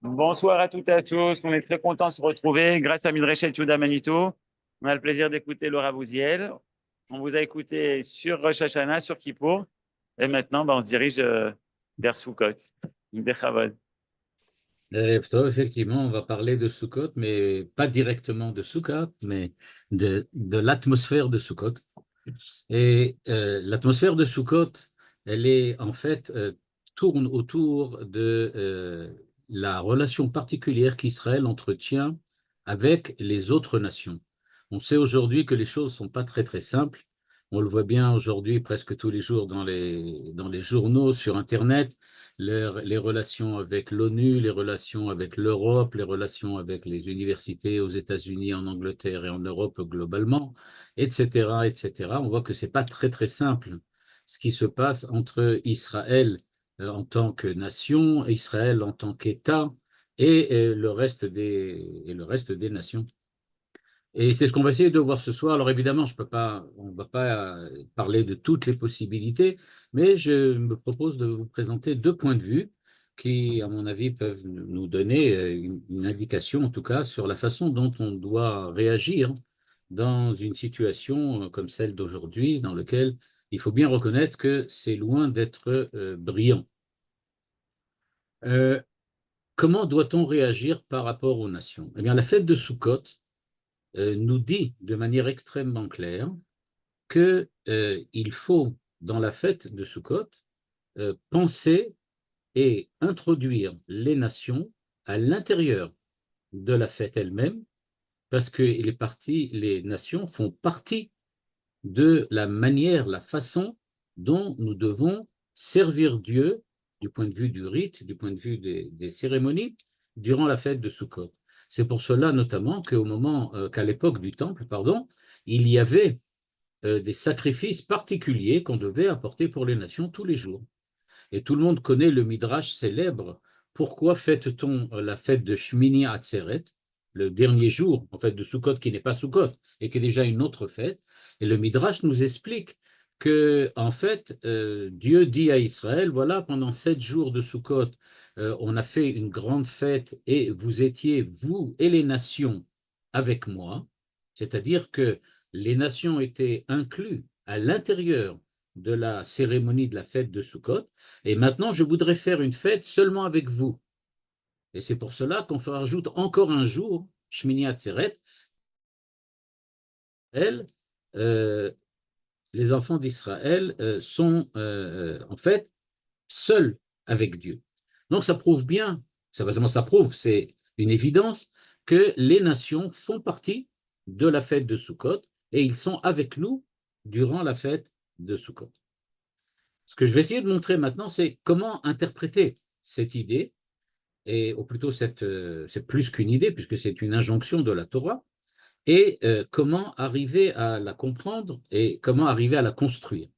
Bonsoir à toutes et à tous. On est très content de se retrouver grâce à Midrashet Yehuda Manitou. On a le plaisir d'écouter Laura Bouziel. On vous a écouté sur Rosh Hashanah, sur Kippour. Et maintenant, on se dirige vers Sukkot. Bechavod. Effectivement, on va parler de Sukkot, mais pas directement de Sukkot, mais de l'atmosphère de Sukkot. Et l'atmosphère de Sukkot, elle est en fait tourne autour de la relation particulière qu'Israël entretient avec les autres nations. On sait aujourd'hui que les choses sont pas très très simples. On le voit bien aujourd'hui presque tous les jours dans les journaux, sur Internet, les relations avec l'ONU, les relations avec l'Europe, les relations avec les universités aux États-Unis, en Angleterre et en Europe globalement, etc., etc. On voit que c'est pas très très simple ce qui se passe entre Israël en tant que nation, Israël en tant qu'État et le reste des nations. Et c'est ce qu'on va essayer de voir ce soir. Alors évidemment, on ne va pas parler de toutes les possibilités, mais je me propose de vous présenter deux points de vue qui, à mon avis, peuvent nous donner une indication, en tout cas, sur la façon dont on doit réagir dans une situation comme celle d'aujourd'hui, dans laquelle il faut bien reconnaître que c'est loin d'être brillant. Euh, Comment doit-on réagir par rapport aux nations? Eh bien, la fête de Sukkot nous dit de manière extrêmement claire que il faut, dans la fête de Sukkot, penser et introduire les nations à l'intérieur de la fête elle-même, parce que les nations font partie de la manière, la façon dont nous devons servir Dieu du point de vue du rite, du point de vue des cérémonies, durant la fête de Sukkot. C'est pour cela notamment qu'à l'époque du temple, pardon, il y avait des sacrifices particuliers qu'on devait apporter pour les nations tous les jours. Et tout le monde connaît le midrash célèbre. Pourquoi fête-t-on la fête de Shmini Atzeret, le dernier jour, en fait, de Sukkot, qui n'est pas Sukkot, et qui est déjà une autre fête? Et le midrash nous explique que, en fait, Dieu dit à Israël, voilà, pendant 7 jours de Sukkot, on a fait une grande fête et vous étiez, vous et les nations, avec moi. C'est-à-dire que les nations étaient incluses à l'intérieur de la cérémonie de la fête de Sukkot, et maintenant je voudrais faire une fête seulement avec vous. Et c'est pour cela qu'on rajoute encore un jour, Shmini Atzeret, elle, euh, les enfants d'Israël sont en fait seuls avec Dieu. Donc ça prouve bien, ça prouve, c'est une évidence, que les nations font partie de la fête de Sukkot et ils sont avec nous durant la fête de Sukkot. Ce que je vais essayer de montrer maintenant, c'est comment interpréter cette idée, ou plutôt c'est plus qu'une idée, puisque c'est une injonction de la Torah, et comment arriver à la comprendre et comment arriver à la construire.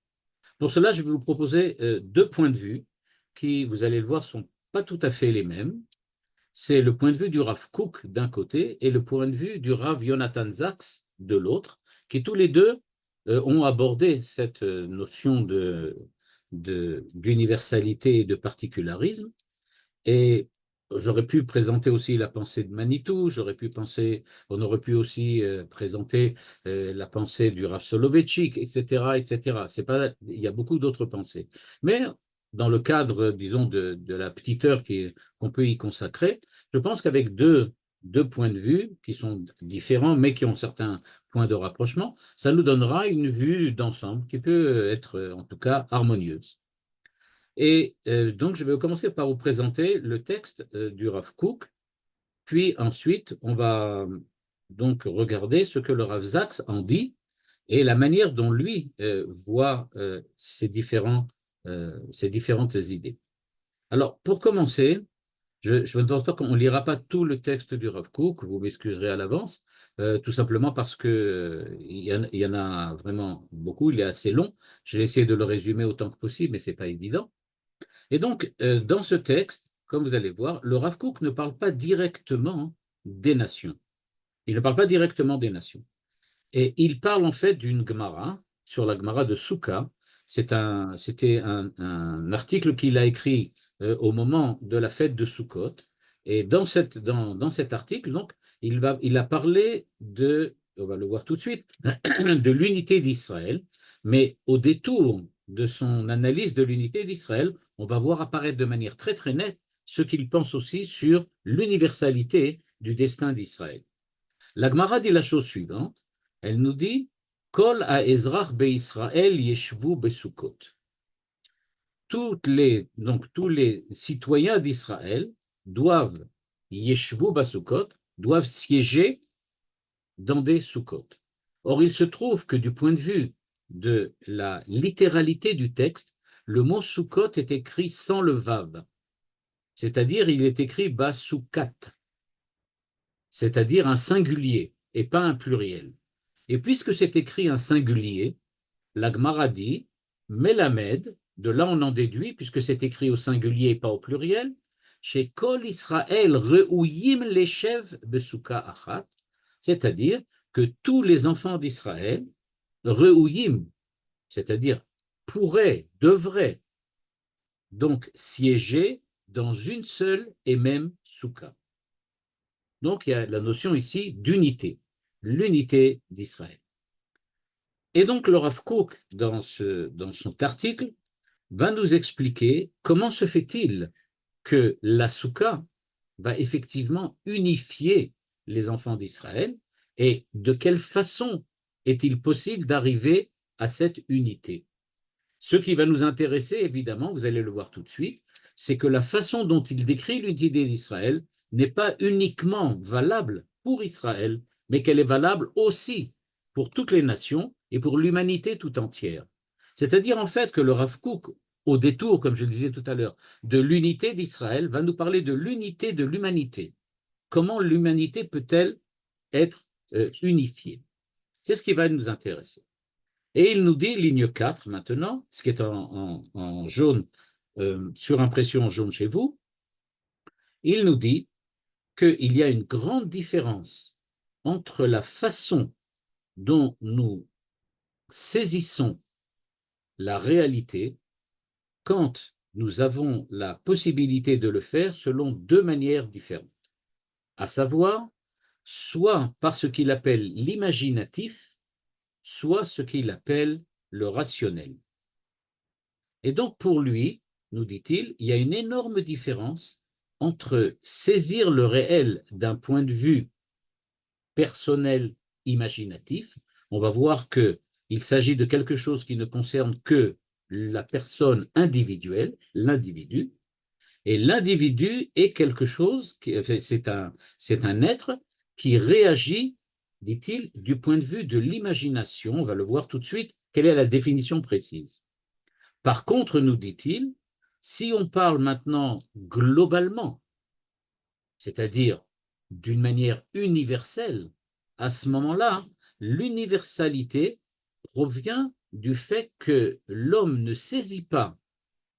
Pour cela, je vais vous proposer deux points de vue qui, vous allez le voir, sont pas tout à fait les mêmes. C'est le point de vue du Rav Kook d'un côté et le point de vue du Rav Yonatan Zaks de l'autre, qui tous les deux ont abordé cette notion d'universalité et de particularisme. Et j'aurais pu présenter aussi la pensée de Manitou, on aurait pu aussi présenter la pensée du Rav Soloveitchik, etc., etc. C'est pas, il y a beaucoup d'autres pensées. Mais dans le cadre, disons, de la petite heure qu'on peut y consacrer, je pense qu'avec deux points de vue qui sont différents, mais qui ont certains points de rapprochement, ça nous donnera une vue d'ensemble qui peut être, en tout cas, harmonieuse. Et donc, je vais commencer par vous présenter le texte du Rav Kook, puis ensuite, on va donc regarder ce que le Rav Zaks en dit et la manière dont lui voit ces différentes idées. Alors, pour commencer, je ne pense pas qu'on ne lira pas tout le texte du Rav Kook, vous m'excuserez à l'avance, tout simplement parce que il y en a vraiment beaucoup, il est assez long. Je vais essayer de le résumer autant que possible, mais ce n'est pas évident. Et donc, dans ce texte, comme vous allez voir, le Rav Kook ne parle pas directement des nations. Il ne parle pas directement des nations. Et il parle en fait d'une Gemara, sur la Gemara de Souka. C'était un article qu'il a écrit au moment de la fête de Sukkot. Et dans cet article, donc, il a parlé on va le voir tout de suite, de l'unité d'Israël, mais au détour de son analyse de l'unité d'Israël, on va voir apparaître de manière très très nette ce qu'il pense aussi sur l'universalité du destin d'Israël. La Gemara dit la chose suivante, elle nous dit « Kol ha'ezrach be'Israël yeshvu besukot » donc tous les citoyens d'Israël doivent yeshvu basukot, doivent siéger dans des soukot. Or, il se trouve que du point de vue de la littéralité du texte, le mot soukot est écrit sans le vav, c'est-à-dire il est écrit basukat, c'est-à-dire un singulier et pas un pluriel. Et puisque c'est écrit un singulier, la Gemara dit Melamed, de là on en déduit, puisque c'est écrit au singulier et pas au pluriel, chez Kol Israël re'uyim leshev besuka achat, c'est-à-dire que tous les enfants d'Israël, re'uyim, c'est-à-dire pourraient, devraient donc siéger dans une seule et même souka. Donc il y a la notion ici d'unité, l'unité d'Israël. Et donc le Rav Kook, dans son article, va nous expliquer comment se fait-il que la souka va effectivement unifier les enfants d'Israël et de quelle façon est-il possible d'arriver à cette unité. Ce qui va nous intéresser, évidemment, vous allez le voir tout de suite, c'est que la façon dont il décrit l'unité d'Israël n'est pas uniquement valable pour Israël, mais qu'elle est valable aussi pour toutes les nations et pour l'humanité tout entière. C'est-à-dire en fait que le Rav Kook, au détour, comme je le disais tout à l'heure, de l'unité d'Israël, va nous parler de l'unité de l'humanité. Comment l'humanité peut-elle être unifiée? C'est ce qui va nous intéresser. Et il nous dit, ligne 4 maintenant, ce qui est en jaune, sur impression jaune chez vous, il nous dit qu'il y a une grande différence entre la façon dont nous saisissons la réalité quand nous avons la possibilité de le faire selon deux manières différentes, à savoir, soit par ce qu'il appelle l'imaginatif, soit ce qu'il appelle le rationnel. Et donc pour lui, nous dit-il, il y a une énorme différence entre saisir le réel d'un point de vue personnel, imaginatif. On va voir qu'il s'agit de quelque chose qui ne concerne que la personne individuelle, l'individu, et l'individu est quelque chose, c'est un être qui réagit, dit-il, du point de vue de l'imagination. On va le voir tout de suite, quelle est la définition précise. Par contre, nous dit-il, si on parle maintenant globalement, c'est-à-dire d'une manière universelle, à ce moment-là, l'universalité provient du fait que l'homme ne saisit pas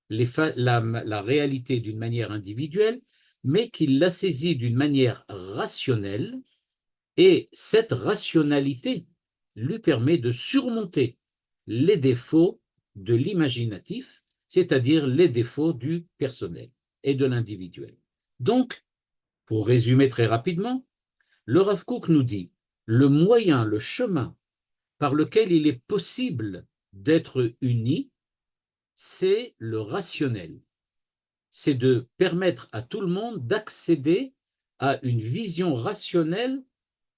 la réalité d'une manière individuelle, mais qu'il la saisit d'une manière rationnelle, et cette rationalité lui permet de surmonter les défauts de l'imaginatif, c'est-à-dire les défauts du personnel et de l'individuel. Donc, pour résumer très rapidement, le Rav Kook nous dit le moyen, le chemin par lequel il est possible d'être uni, c'est le rationnel. C'est de permettre à tout le monde d'accéder à une vision rationnelle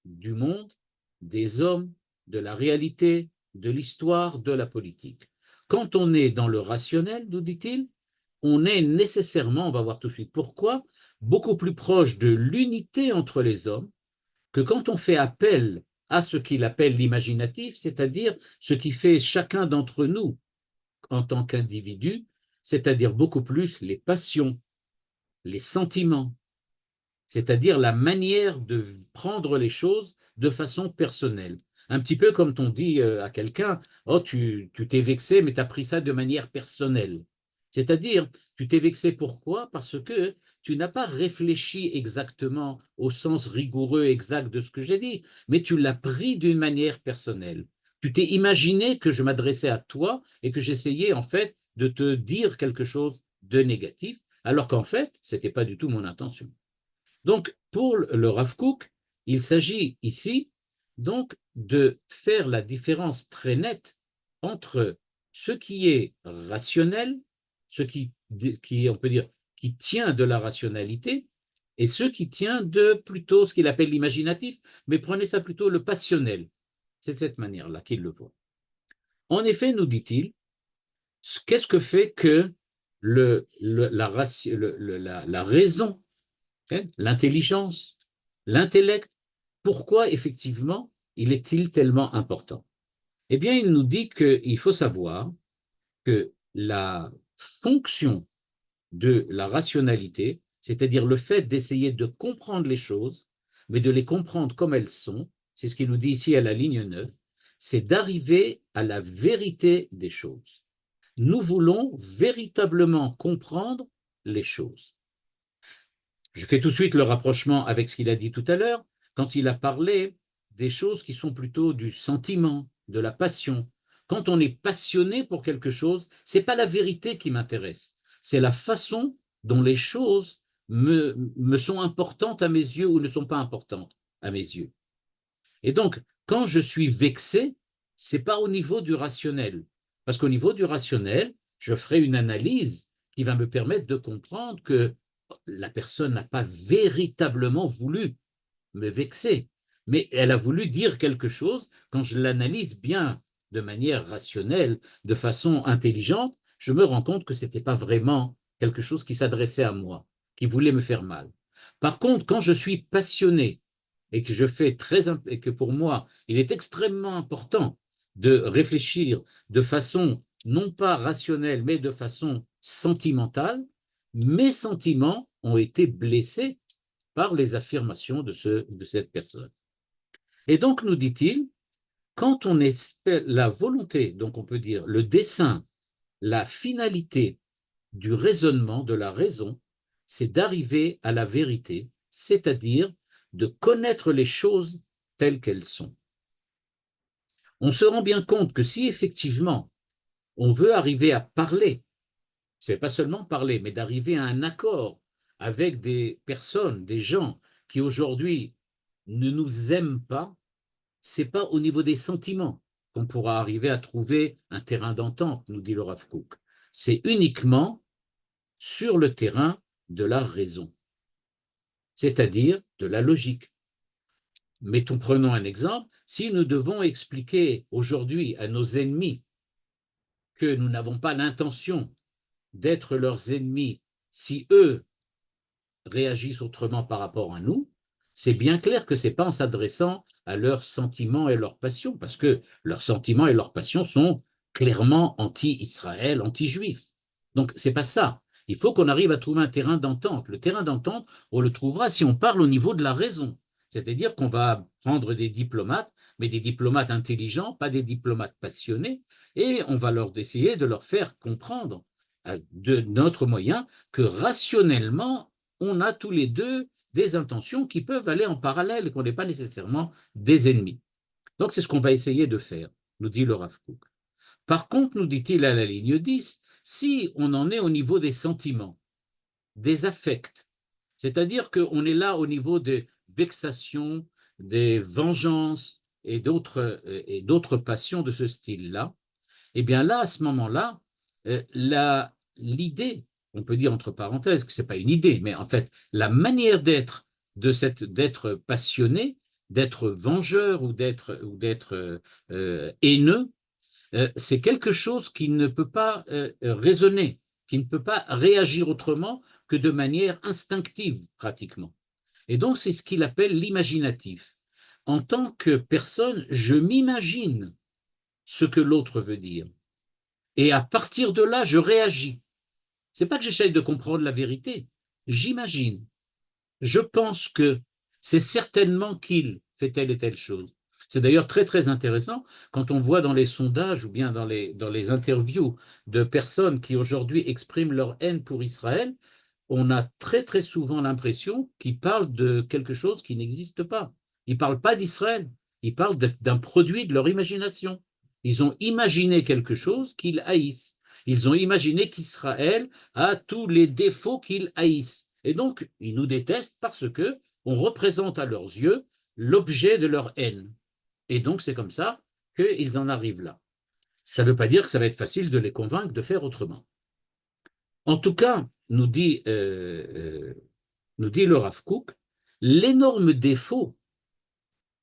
du monde, des hommes, de la réalité, de l'histoire, de la politique. Quand on est dans le rationnel, nous dit-il, on est nécessairement, on va voir tout de suite pourquoi, beaucoup plus proche de l'unité entre les hommes que quand on fait appel à ce qu'il appelle l'imaginatif, c'est-à-dire ce qui fait chacun d'entre nous en tant qu'individu, c'est-à-dire beaucoup plus les passions, les sentiments, c'est-à-dire la manière de prendre les choses de façon personnelle. Un petit peu comme on dit à quelqu'un, oh, tu t'es vexé, mais tu as pris ça de manière personnelle. C'est-à-dire, tu t'es vexé pourquoi? Parce que tu n'as pas réfléchi exactement au sens rigoureux exact de ce que j'ai dit, mais tu l'as pris d'une manière personnelle. Tu t'es imaginé que je m'adressais à toi et que j'essayais en fait de te dire quelque chose de négatif, alors qu'en fait, ce n'était pas du tout mon intention. Donc, pour le Rav Kook, il s'agit ici donc de faire la différence très nette entre ce qui est rationnel, ce qui on peut dire, qui tient de la rationalité, et ce qui tient de plutôt ce qu'il appelle l'imaginatif, mais prenez ça plutôt le passionnel. C'est de cette manière-là qu'il le voit. En effet, nous dit-il, qu'est-ce que fait que la raison, hein, l'intelligence, l'intellect, pourquoi effectivement il est-il tellement important? Eh bien, il nous dit qu'il faut savoir que la fonction de la rationalité, c'est-à-dire le fait d'essayer de comprendre les choses, mais de les comprendre comme elles sont, c'est ce qu'il nous dit ici à la ligne 9, c'est d'arriver à la vérité des choses. Nous voulons véritablement comprendre les choses. Je fais tout de suite le rapprochement avec ce qu'il a dit tout à l'heure, quand il a parlé des choses qui sont plutôt du sentiment, de la passion. Quand on est passionné pour quelque chose, ce n'est pas la vérité qui m'intéresse, c'est la façon dont les choses me sont importantes à mes yeux ou ne sont pas importantes à mes yeux. Et donc, quand je suis vexé, ce n'est pas au niveau du rationnel, parce qu'au niveau du rationnel, je ferai une analyse qui va me permettre de comprendre que la personne n'a pas véritablement voulu me vexer, mais elle a voulu dire quelque chose. Quand je l'analyse bien de manière rationnelle, de façon intelligente, je me rends compte que ce n'était pas vraiment quelque chose qui s'adressait à moi, qui voulait me faire mal. Par contre, quand je suis passionné et que je fais et que pour moi, il est extrêmement important de réfléchir de façon non pas rationnelle, mais de façon sentimentale, mes sentiments ont été blessés par les affirmations de cette personne. Et donc, nous dit-il, quand on espère la volonté, donc on peut dire le dessein, la finalité du raisonnement, de la raison, c'est d'arriver à la vérité, c'est-à-dire de connaître les choses telles qu'elles sont. On se rend bien compte que si effectivement on veut arriver à parler, c'est pas seulement parler, mais d'arriver à un accord avec des personnes, des gens qui aujourd'hui ne nous aiment pas, c'est pas au niveau des sentiments qu'on pourra arriver à trouver un terrain d'entente, nous dit le Rav Kook. C'est uniquement sur le terrain de la raison, c'est-à-dire de la logique. Prenons un exemple, si nous devons expliquer aujourd'hui à nos ennemis que nous n'avons pas l'intention d'être leurs ennemis si eux réagissent autrement par rapport à nous, c'est bien clair que ce n'est pas en s'adressant à leurs sentiments et leurs passions, parce que leurs sentiments et leurs passions sont clairement anti-Israël, anti-juifs. Donc, ce n'est pas ça. Il faut qu'on arrive à trouver un terrain d'entente. Le terrain d'entente, on le trouvera si on parle au niveau de la raison. C'est-à-dire qu'on va prendre des diplomates, mais des diplomates intelligents, pas des diplomates passionnés, et on va essayer de leur faire comprendre de notre moyen que rationnellement, on a tous les deux des intentions qui peuvent aller en parallèle et qu'on n'est pas nécessairement des ennemis. Donc, c'est ce qu'on va essayer de faire, nous dit le Rav Kook. Par contre, nous dit-il à la ligne 10, si on en est au niveau des sentiments, des affects, c'est-à-dire qu'on est là au niveau des vexations, des vengeances et d'autres passions de ce style-là, eh bien là, à ce moment-là, l'idée, on peut dire entre parenthèses que ce n'est pas une idée, mais en fait, la manière d'être d'être passionné, d'être vengeur ou d'être haineux, c'est quelque chose qui ne peut pas raisonner, qui ne peut pas réagir autrement que de manière instinctive pratiquement. Et donc, c'est ce qu'il appelle l'imaginatif. En tant que personne, je m'imagine ce que l'autre veut dire. Et à partir de là, je réagis. C'est pas que j'essaye de comprendre la vérité. J'imagine. Je pense que c'est certainement qu'il fait telle et telle chose. C'est d'ailleurs très, très intéressant quand on voit dans les sondages ou bien dans les interviews de personnes qui aujourd'hui expriment leur haine pour Israël, on a très, très souvent l'impression qu'ils parlent de quelque chose qui n'existe pas. Ils ne parlent pas d'Israël. Ils parlent d'un produit de leur imagination. Ils ont imaginé quelque chose qu'ils haïssent. Ils ont imaginé qu'Israël a tous les défauts qu'ils haïssent. Et donc, ils nous détestent parce que on représente à leurs yeux l'objet de leur haine. Et donc, c'est comme ça qu'ils en arrivent là. Ça ne veut pas dire que ça va être facile de les convaincre de faire autrement. En tout cas, nous dit le Rav Kook, l'énorme défaut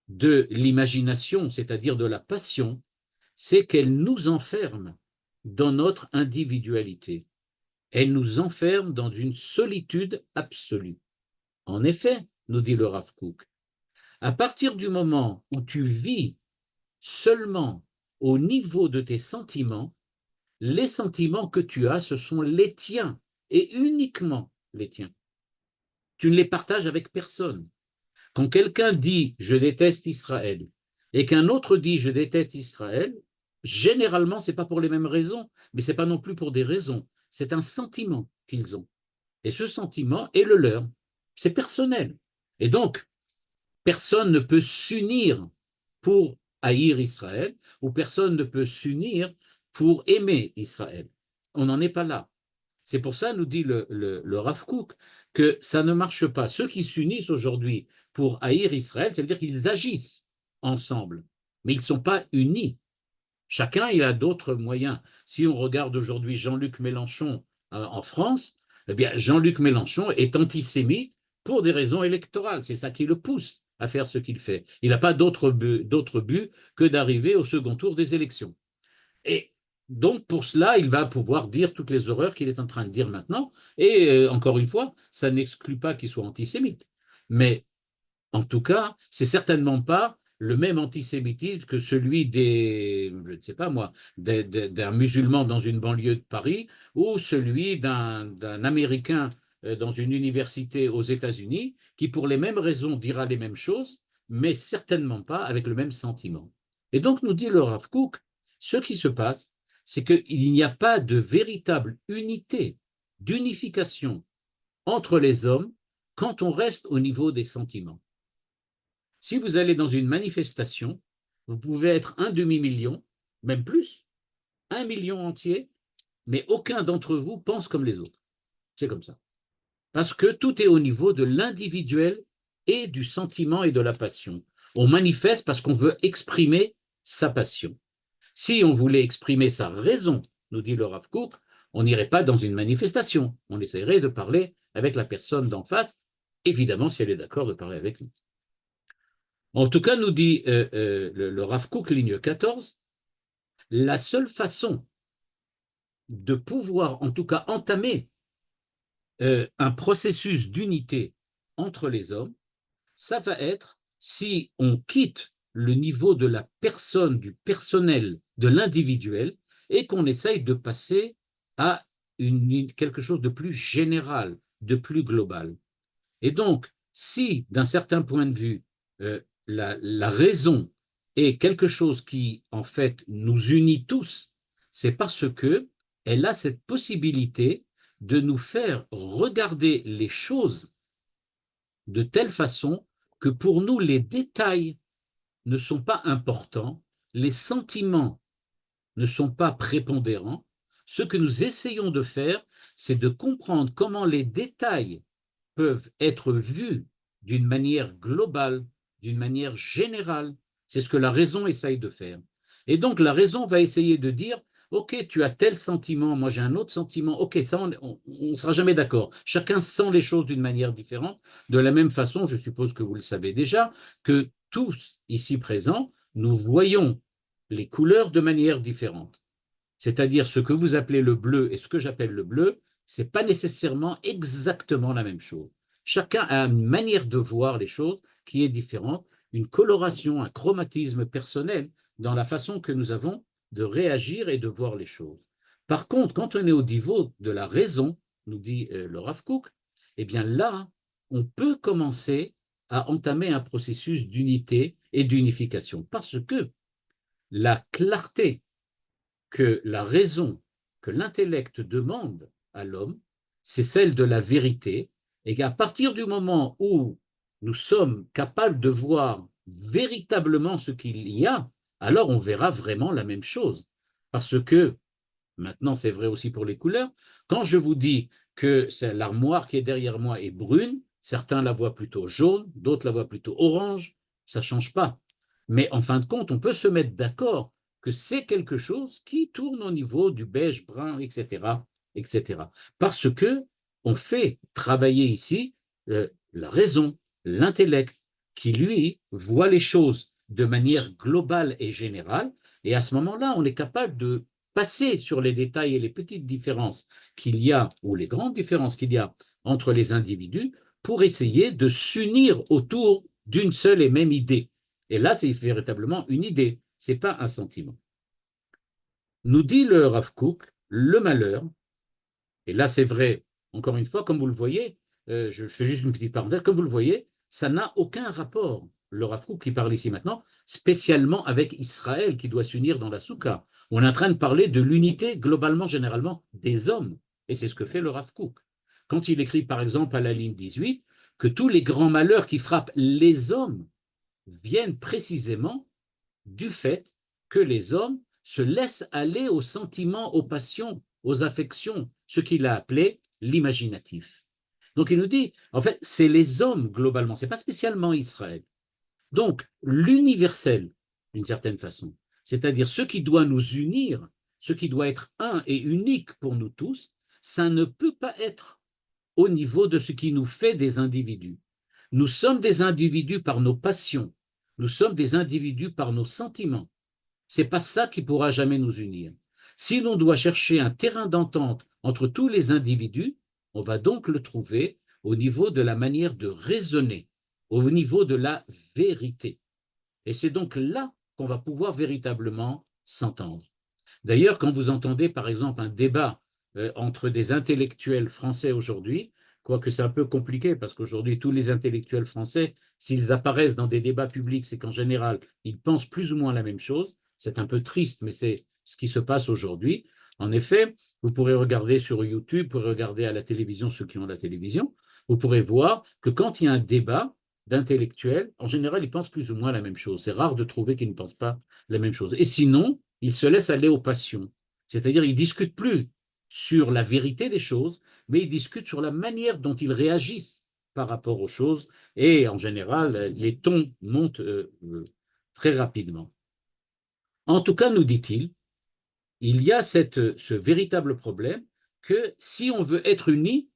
de l'imagination, c'est-à-dire de la passion, c'est qu'elle nous enferme dans notre individualité. Elle nous enferme dans une solitude absolue. En effet, nous dit le Rav Kook, à partir du moment où tu vis seulement au niveau de tes sentiments, les sentiments que tu as, ce sont les tiens et uniquement les tiens. Tu ne les partages avec personne. Quand quelqu'un dit « je déteste Israël » et qu'un autre dit « je déteste Israël », généralement, ce n'est pas pour les mêmes raisons, mais ce n'est pas non plus pour des raisons. C'est un sentiment qu'ils ont. Et ce sentiment est le leur. C'est personnel. Et donc, personne ne peut s'unir pour haïr Israël ou personne ne peut s'unir pour aimer Israël. On n'en est pas là. C'est pour ça, nous dit le Rav Kook, que ça ne marche pas. Ceux qui s'unissent aujourd'hui pour haïr Israël, ça veut dire qu'ils agissent ensemble, mais ils ne sont pas unis. Chacun, il a d'autres moyens. Si on regarde aujourd'hui Jean-Luc Mélenchon en France, eh bien, Jean-Luc Mélenchon est antisémite pour des raisons électorales. C'est ça qui le pousse à faire ce qu'il fait. Il n'a pas d'autre but que d'arriver au second tour des élections. Et donc, pour cela, il va pouvoir dire toutes les horreurs qu'il est en train de dire maintenant. Et encore une fois, ça n'exclut pas qu'il soit antisémite. Mais en tout cas, c'est certainement pas le même antisémitisme que celui je ne sais pas moi, d'un musulman dans une banlieue de Paris ou celui d'un Américain dans une université aux États-Unis qui, pour les mêmes raisons, dira les mêmes choses, mais certainement pas avec le même sentiment. Et donc, nous dit le Rav Kook, ce qui se passe, c'est qu'il n'y a pas de véritable unité, d'unification entre les hommes quand on reste au niveau des sentiments. Si vous allez dans une manifestation, vous pouvez être un demi-million, même plus, 1 million entier, mais aucun d'entre vous pense comme les autres. C'est comme ça. Parce que tout est au niveau de l'individuel et du sentiment et de la passion. On manifeste parce qu'on veut exprimer sa passion. Si on voulait exprimer sa raison, nous dit le Rav Kook, on n'irait pas dans une manifestation. On essaierait de parler avec la personne d'en face, évidemment si elle est d'accord de parler avec nous. En tout cas, nous dit le Rav Kook, ligne 14, la seule façon de pouvoir, en tout cas, entamer un processus d'unité entre les hommes, ça va être si on quitte le niveau de la personne, du personnel, de l'individuel, et qu'on essaye de passer à quelque chose de plus général, de plus global. Et donc, si, d'un certain point de vue, la raison est quelque chose qui, en fait, nous unit tous, c'est parce que elle a cette possibilité de nous faire regarder les choses de telle façon que pour nous, les détails ne sont pas importants, les sentiments ne sont pas prépondérants. Ce que nous essayons de faire, c'est de comprendre comment les détails peuvent être vus d'une manière globale, d'une manière générale. C'est ce que la raison essaye de faire. Et donc la raison va essayer de dire, ok, tu as tel sentiment, moi j'ai un autre sentiment, ok, ça on ne sera jamais d'accord. Chacun sent les choses d'une manière différente. De la même façon, je suppose que vous le savez déjà, que tous ici présents, nous voyons les couleurs de manière différente. C'est-à-dire ce que vous appelez le bleu et ce que j'appelle le bleu, ce n'est pas nécessairement exactement la même chose. Chacun a une manière de voir les choses qui est différente, une coloration, un chromatisme personnel dans la façon que nous avons de réagir et de voir les choses. Par contre, quand on est au niveau de la raison, nous dit le Rav Kook, eh bien là, on peut commencer à entamer un processus d'unité et d'unification parce que la clarté que la raison, que l'intellect demande à l'homme, c'est celle de la vérité, et qu'à partir du moment où nous sommes capables de voir véritablement ce qu'il y a, alors on verra vraiment la même chose. Parce que, maintenant c'est vrai aussi pour les couleurs, quand je vous dis que l'armoire qui est derrière moi est brune, certains la voient plutôt jaune, d'autres la voient plutôt orange, ça ne change pas. Mais en fin de compte, on peut se mettre d'accord que c'est quelque chose qui tourne au niveau du beige, brun, etc., etc. Parce que on fait travailler ici la raison, l'intellect, qui lui voit les choses de manière globale et générale, et à ce moment-là, on est capable de passer sur les détails et les petites différences qu'il y a, ou les grandes différences qu'il y a entre les individus, pour essayer de s'unir autour d'une seule et même idée. Et là, c'est véritablement une idée, ce n'est pas un sentiment. Nous dit le Rav Kook, le malheur, et là c'est vrai, encore une fois, comme vous le voyez, je fais juste une petite parenthèse, comme vous le voyez, ça n'a aucun rapport, le Rav Kook qui parle ici maintenant, spécialement avec Israël qui doit s'unir dans la soukha. On est en train de parler de l'unité globalement, généralement, des hommes, et c'est ce que fait le Rav Kook. Quand il écrit par exemple à la ligne 18 que tous les grands malheurs qui frappent les hommes viennent précisément du fait que les hommes se laissent aller aux sentiments, aux passions, aux affections, ce qu'il a appelé l'imaginatif. Donc il nous dit, en fait, c'est les hommes globalement, ce n'est pas spécialement Israël. Donc l'universel, d'une certaine façon, c'est-à-dire ce qui doit nous unir, ce qui doit être un et unique pour nous tous, ça ne peut pas être au niveau de ce qui nous fait des individus. Nous sommes des individus par nos passions, nous sommes des individus par nos sentiments. C'est pas ça qui pourra jamais nous unir. Si l'on doit chercher un terrain d'entente entre tous les individus, on va donc le trouver au niveau de la manière de raisonner, au niveau de la vérité. Et c'est donc là qu'on va pouvoir véritablement s'entendre. D'ailleurs, quand vous entendez par exemple un débat entre des intellectuels français aujourd'hui, quoique c'est un peu compliqué parce qu'aujourd'hui tous les intellectuels français, s'ils apparaissent dans des débats publics, c'est qu'en général, ils pensent plus ou moins la même chose. C'est un peu triste, mais c'est ce qui se passe aujourd'hui. En effet, vous pourrez regarder sur YouTube, vous pourrez regarder à la télévision, ceux qui ont la télévision, vous pourrez voir que quand il y a un débat d'intellectuels, en général, ils pensent plus ou moins la même chose. C'est rare de trouver qu'ils ne pensent pas la même chose. Et sinon, ils se laissent aller aux passions. C'est-à-dire, ils ne discutent plus sur la vérité des choses, mais ils discutent sur la manière dont ils réagissent par rapport aux choses. Et en général, les tons montent très rapidement. En tout cas, nous dit-il, il y a ce véritable problème que si on veut être unis,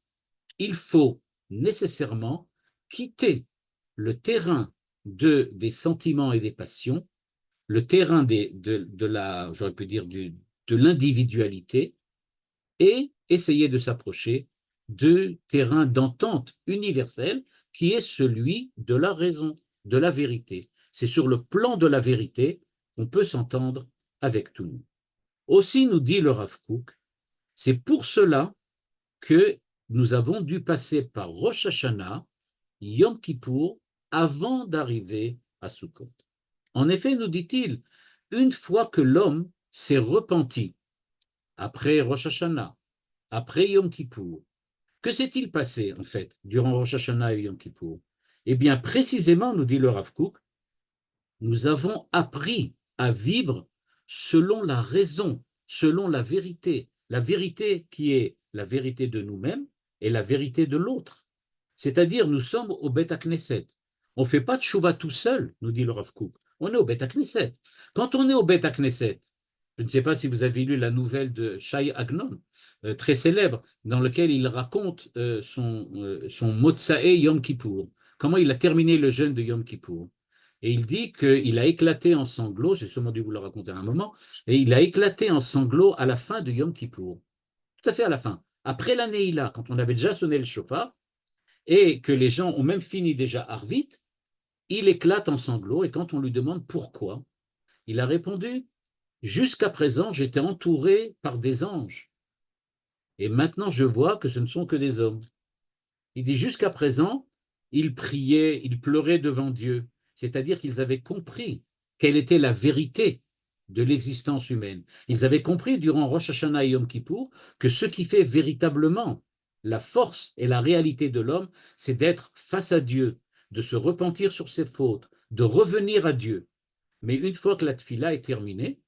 il faut nécessairement quitter le terrain des sentiments et des passions, le terrain de la, j'aurais pu dire, de l'individualité, et essayer de s'approcher du terrain d'entente universelle qui est celui de la raison, de la vérité. C'est sur le plan de la vérité qu'on peut s'entendre avec tout le monde. Aussi, nous dit le Rav Kook, c'est pour cela que nous avons dû passer par Rosh Hashanah, Yom Kippour, avant d'arriver à Sukkot. En effet, nous dit-il, une fois que l'homme s'est repenti, après Rosh Hashanah, après Yom Kippour, que s'est-il passé en fait durant Rosh Hashanah et Yom Kippour? Eh bien, précisément, nous dit le Rav Kook, nous avons appris à vivre selon la raison, selon la vérité qui est la vérité de nous-mêmes et la vérité de l'autre. C'est-à-dire, nous sommes au Beth Knesset. On ne fait pas de Tchouva tout seul, nous dit le Rav Kook. On est au Beth Knesset. Quand on est au Beth Knesset, je ne sais pas si vous avez lu la nouvelle de Shai Agnon, très célèbre, dans laquelle il raconte son Motsae Yom Kippour, comment il a terminé le jeûne de Yom Kippour. Et il dit qu'il a éclaté en sanglots, j'ai sûrement dû vous le raconter à un moment, et il a éclaté en sanglots à la fin de Yom Kippour. Tout à fait à la fin. Après la Neila, quand on avait déjà sonné le chauffard, et que les gens ont même fini déjà Arvit, il éclate en sanglots, et quand on lui demande pourquoi, il a répondu « Jusqu'à présent, j'étais entouré par des anges, et maintenant je vois que ce ne sont que des hommes. » Il dit « Jusqu'à présent, ils priaient, ils pleuraient devant Dieu. » C'est-à-dire qu'ils avaient compris quelle était la vérité de l'existence humaine. Ils avaient compris durant Rosh Hashanah et Yom Kippour que ce qui fait véritablement la force et la réalité de l'homme, c'est d'être face à Dieu, de se repentir sur ses fautes, de revenir à Dieu. Mais une fois que la tfila est terminée,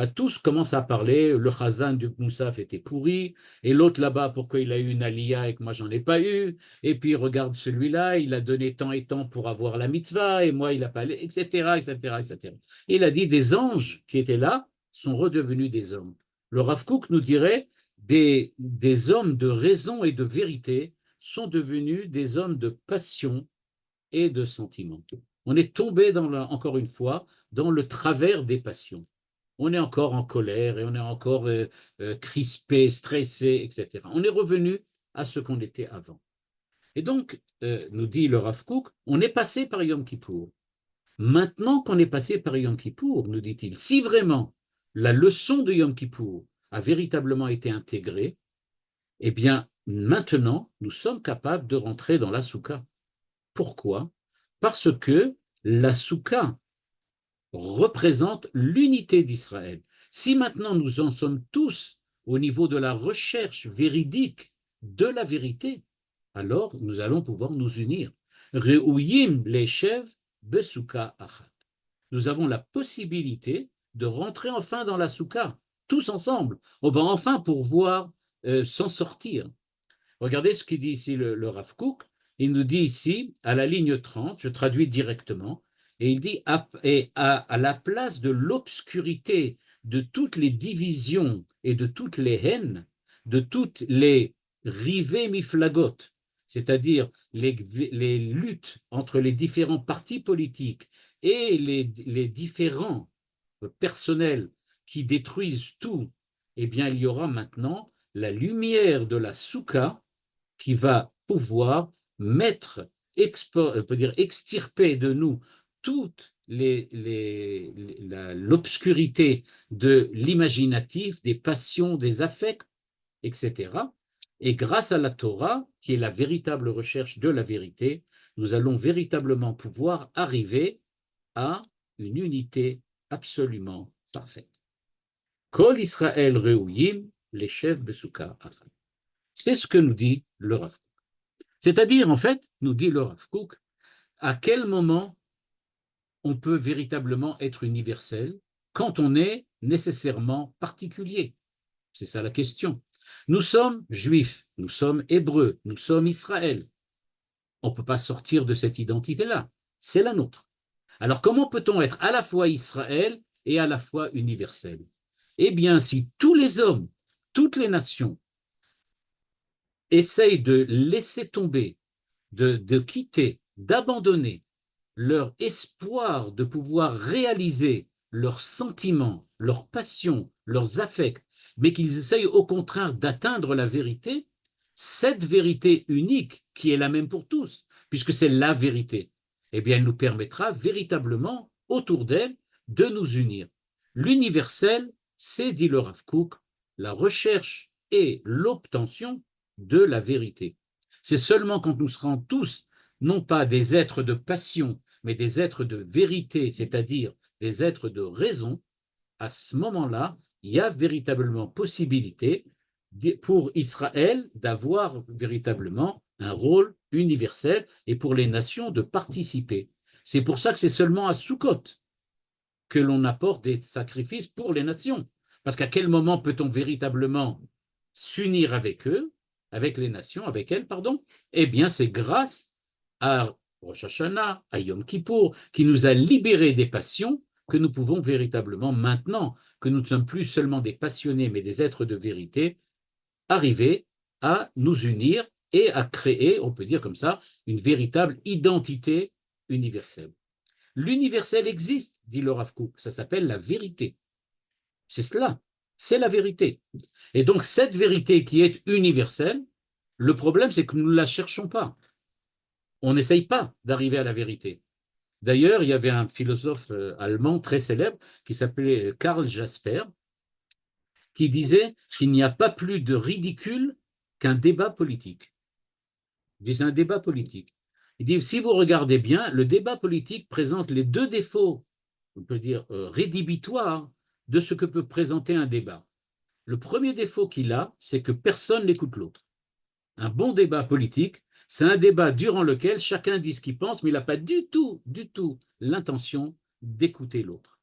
bah, tous commencent à parler, le Chazan du Moussaf était pourri, et l'autre là-bas, pourquoi il a eu une Aliyah et que moi j'en ai pas eu, et puis regarde celui-là, il a donné tant et tant pour avoir la mitzvah, et moi il a pas, etc., etc., etc. Il a dit des anges qui étaient là sont redevenus des hommes. Le Rav Kook nous dirait des hommes de raison et de vérité sont devenus des hommes de passion et de sentiment. On est tombé, encore une fois, dans le travers des passions. On est encore en colère et on est encore crispé, stressé, etc. On est revenu à ce qu'on était avant. Et donc, nous dit le Rav Kook, on est passé par Yom Kippour. Maintenant qu'on est passé par Yom Kippour, nous dit-il, si vraiment la leçon de Yom Kippour a véritablement été intégrée, eh bien, maintenant, nous sommes capables de rentrer dans la soukha. Pourquoi? Parce que la soukha représente l'unité d'Israël. Si maintenant nous en sommes tous au niveau de la recherche véridique de la vérité, alors nous allons pouvoir nous unir. Re'uyim leshev besouka achat. Nous avons la possibilité de rentrer enfin dans la soukha, tous ensemble. On va enfin pouvoir s'en sortir. Regardez ce qu'il dit ici le Rav Kook. Il nous dit ici, à la ligne 30, je traduis directement, et il dit à la place de l'obscurité, de toutes les divisions et de toutes les haines, de toutes les rivées miflagot, c'est-à-dire les luttes entre les différents partis politiques et les différents personnels qui détruisent tout, eh bien, il y aura maintenant la lumière de la soukha qui va pouvoir mettre, peut dire extirper de nous toute l'obscurité de l'imaginatif, des passions, des affects, etc. Et grâce à la Torah, qui est la véritable recherche de la vérité, nous allons véritablement pouvoir arriver à une unité absolument parfaite. Kol Israël Reuyim, les chefs Besouka Achad. C'est ce que nous dit le Rav Kook. C'est-à-dire, en fait, nous dit le Rav Kook, à quel moment on peut véritablement être universel quand on est nécessairement particulier. C'est ça la question. Nous sommes juifs, nous sommes hébreux, nous sommes Israël. On ne peut pas sortir de cette identité-là. C'est la nôtre. Alors, comment peut-on être à la fois Israël et à la fois universel? Eh bien, si tous les hommes, toutes les nations essayent de laisser tomber, de quitter, d'abandonner leur espoir de pouvoir réaliser leurs sentiments, leurs passions, leurs affects, mais qu'ils essayent au contraire d'atteindre la vérité, cette vérité unique qui est la même pour tous, puisque c'est la vérité, eh bien, elle nous permettra véritablement, autour d'elle, de nous unir. L'universel, c'est, dit le Rav Kook, la recherche et l'obtention de la vérité. C'est seulement quand nous serons tous, non pas des êtres de passion, mais des êtres de vérité, c'est-à-dire des êtres de raison, à ce moment-là, il y a véritablement possibilité pour Israël d'avoir véritablement un rôle universel et pour les nations de participer. C'est pour ça que c'est seulement à Sukkot que l'on apporte des sacrifices pour les nations. Parce qu'à quel moment peut-on véritablement s'unir avec eux, avec les nations, avec elles, pardon? Eh bien, c'est grâce à Rosh Hashanah, à Yom Kippour, qui nous a libérés des passions, que nous pouvons véritablement, maintenant que nous ne sommes plus seulement des passionnés, mais des êtres de vérité, arriver à nous unir et à créer, on peut dire comme ça, une véritable identité universelle. L'universel existe, dit le Rav Kook, ça s'appelle la vérité. C'est cela, c'est la vérité. Et donc cette vérité qui est universelle, le problème c'est que nous ne la cherchons pas. On n'essaye pas d'arriver à la vérité. D'ailleurs, il y avait un philosophe allemand très célèbre qui s'appelait Karl Jasper, qui disait qu'il n'y a pas plus de ridicule qu'un débat politique. Il disait un débat politique. Il dit, si vous regardez bien, le débat politique présente les deux défauts, on peut dire rédhibitoires, de ce que peut présenter un débat. Le premier défaut qu'il a, c'est que personne n'écoute l'autre. Un bon débat politique, c'est un débat durant lequel chacun dit ce qu'il pense, mais il n'a pas du tout l'intention d'écouter l'autre.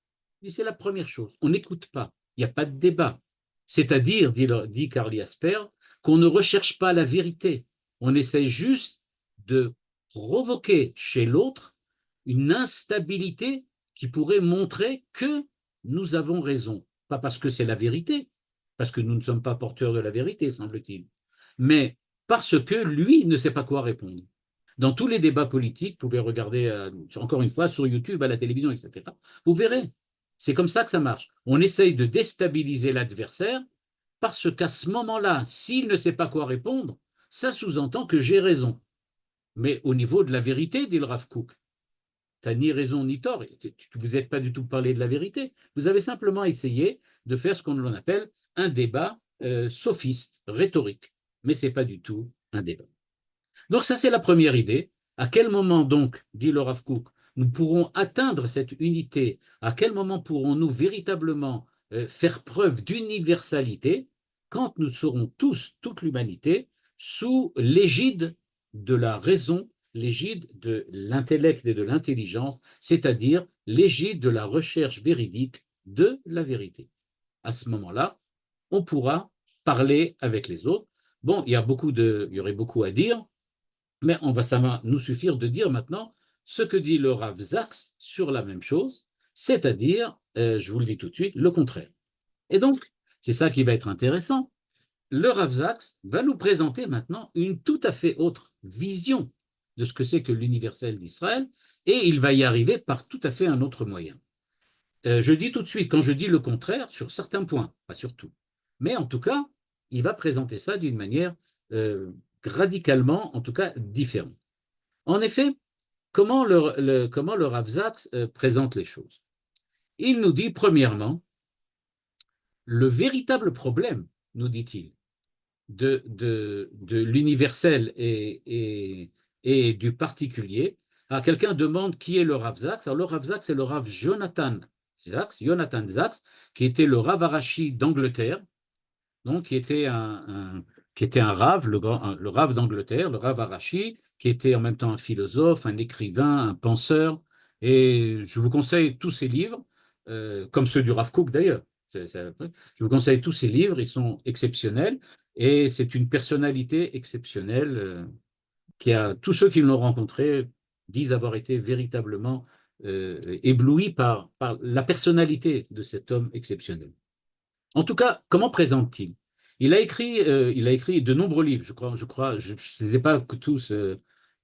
C'est la première chose. On n'écoute pas. il n'y a pas de débat. C'est-à-dire, dit Carly Asper, qu'on ne recherche pas la vérité. On essaie juste de provoquer chez l'autre une instabilité qui pourrait montrer que nous avons raison. Pas parce que c'est la vérité, parce que nous ne sommes pas porteurs de la vérité, semble-t-il, mais parce que lui ne sait pas quoi répondre. Dans tous les débats politiques, vous pouvez regarder, encore une fois, sur YouTube, à la télévision, etc., vous verrez. C'est comme ça que ça marche. On essaye de déstabiliser l'adversaire parce qu'à ce moment-là, s'il ne sait pas quoi répondre, ça sous-entend que j'ai raison. Mais au niveau de la vérité, dit le Rav Kook, tu n'as ni raison ni tort. Vous n'êtes pas du tout parlé de la vérité. Vous avez simplement essayé de faire ce qu'on appelle un débat sophiste, rhétorique. Mais ce n'est pas du tout un débat. Donc ça, c'est la première idée. À quel moment donc, dit le Rav Kook, nous pourrons atteindre cette unité? À quel moment pourrons-nous véritablement faire preuve d'universalité quand nous serons tous, toute l'humanité, sous l'égide de la raison, l'égide de l'intellect et de l'intelligence, c'est-à-dire l'égide de la recherche véridique de la vérité. À ce moment-là, on pourra parler avec les autres. Bon, il y aurait beaucoup à dire, mais ça va nous suffire de dire maintenant ce que dit le Rav Zaks sur la même chose, c'est-à-dire, je vous le dis tout de suite, le contraire. Et donc, c'est ça qui va être intéressant. Le Rav Zaks va nous présenter maintenant une tout à fait autre vision de ce que c'est que l'universel d'Israël, et il va y arriver par tout à fait un autre moyen. Je dis tout de suite, quand je dis le contraire, sur certains points, pas sur tout, mais en tout cas, il va présenter ça d'une manière radicalement, en tout cas, différente. En effet, comment le Rav Zaks présente les choses? Il nous dit, premièrement, le véritable problème, nous dit-il, de l'universel et du particulier. Alors, quelqu'un demande qui est le Rav Zaks. Alors, le Rav Zaks, c'est le Rav Jonathan Zaks, qui était le Rav Arashi d'Angleterre, donc qui était un Rav, le Rav d'Angleterre, le Rav Arashi, qui était en même temps un philosophe, un écrivain, un penseur. Et je vous conseille tous ses livres, comme ceux du Rav Kook d'ailleurs. Je vous conseille tous ces livres, ils sont exceptionnels. Et c'est une personnalité exceptionnelle tous ceux qui l'ont rencontré disent avoir été véritablement éblouis par la personnalité de cet homme exceptionnel. En tout cas, comment présente-t-il? Il a écrit de nombreux livres, je ne les ai pas tous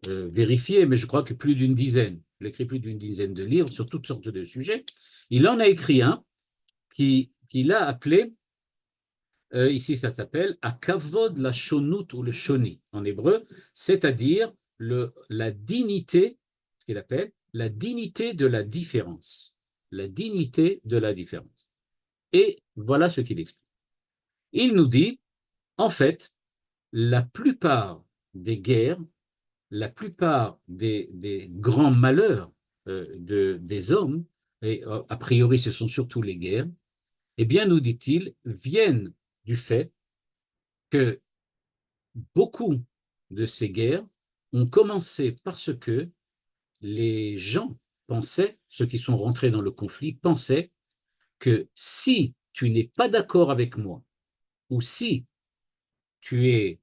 vérifiés, mais je crois que plus d'une dizaine. Il a écrit plus d'une dizaine de livres sur toutes sortes de sujets. Il en a écrit un qu'il a appelé, ici ça s'appelle Akavod la Shonut ou le Shoni en hébreu, c'est-à-dire la dignité, ce qu'il appelle la dignité de la différence. La dignité de la différence. Et voilà ce qu'il explique. Il nous dit, en fait, la plupart des guerres, la plupart des grands malheurs des hommes, et a priori ce sont surtout les guerres, eh bien, nous dit-il, viennent du fait que beaucoup de ces guerres ont commencé parce que les gens pensaient, ceux qui sont rentrés dans le conflit, pensaient que si tu n'es pas d'accord avec moi, ou si tu es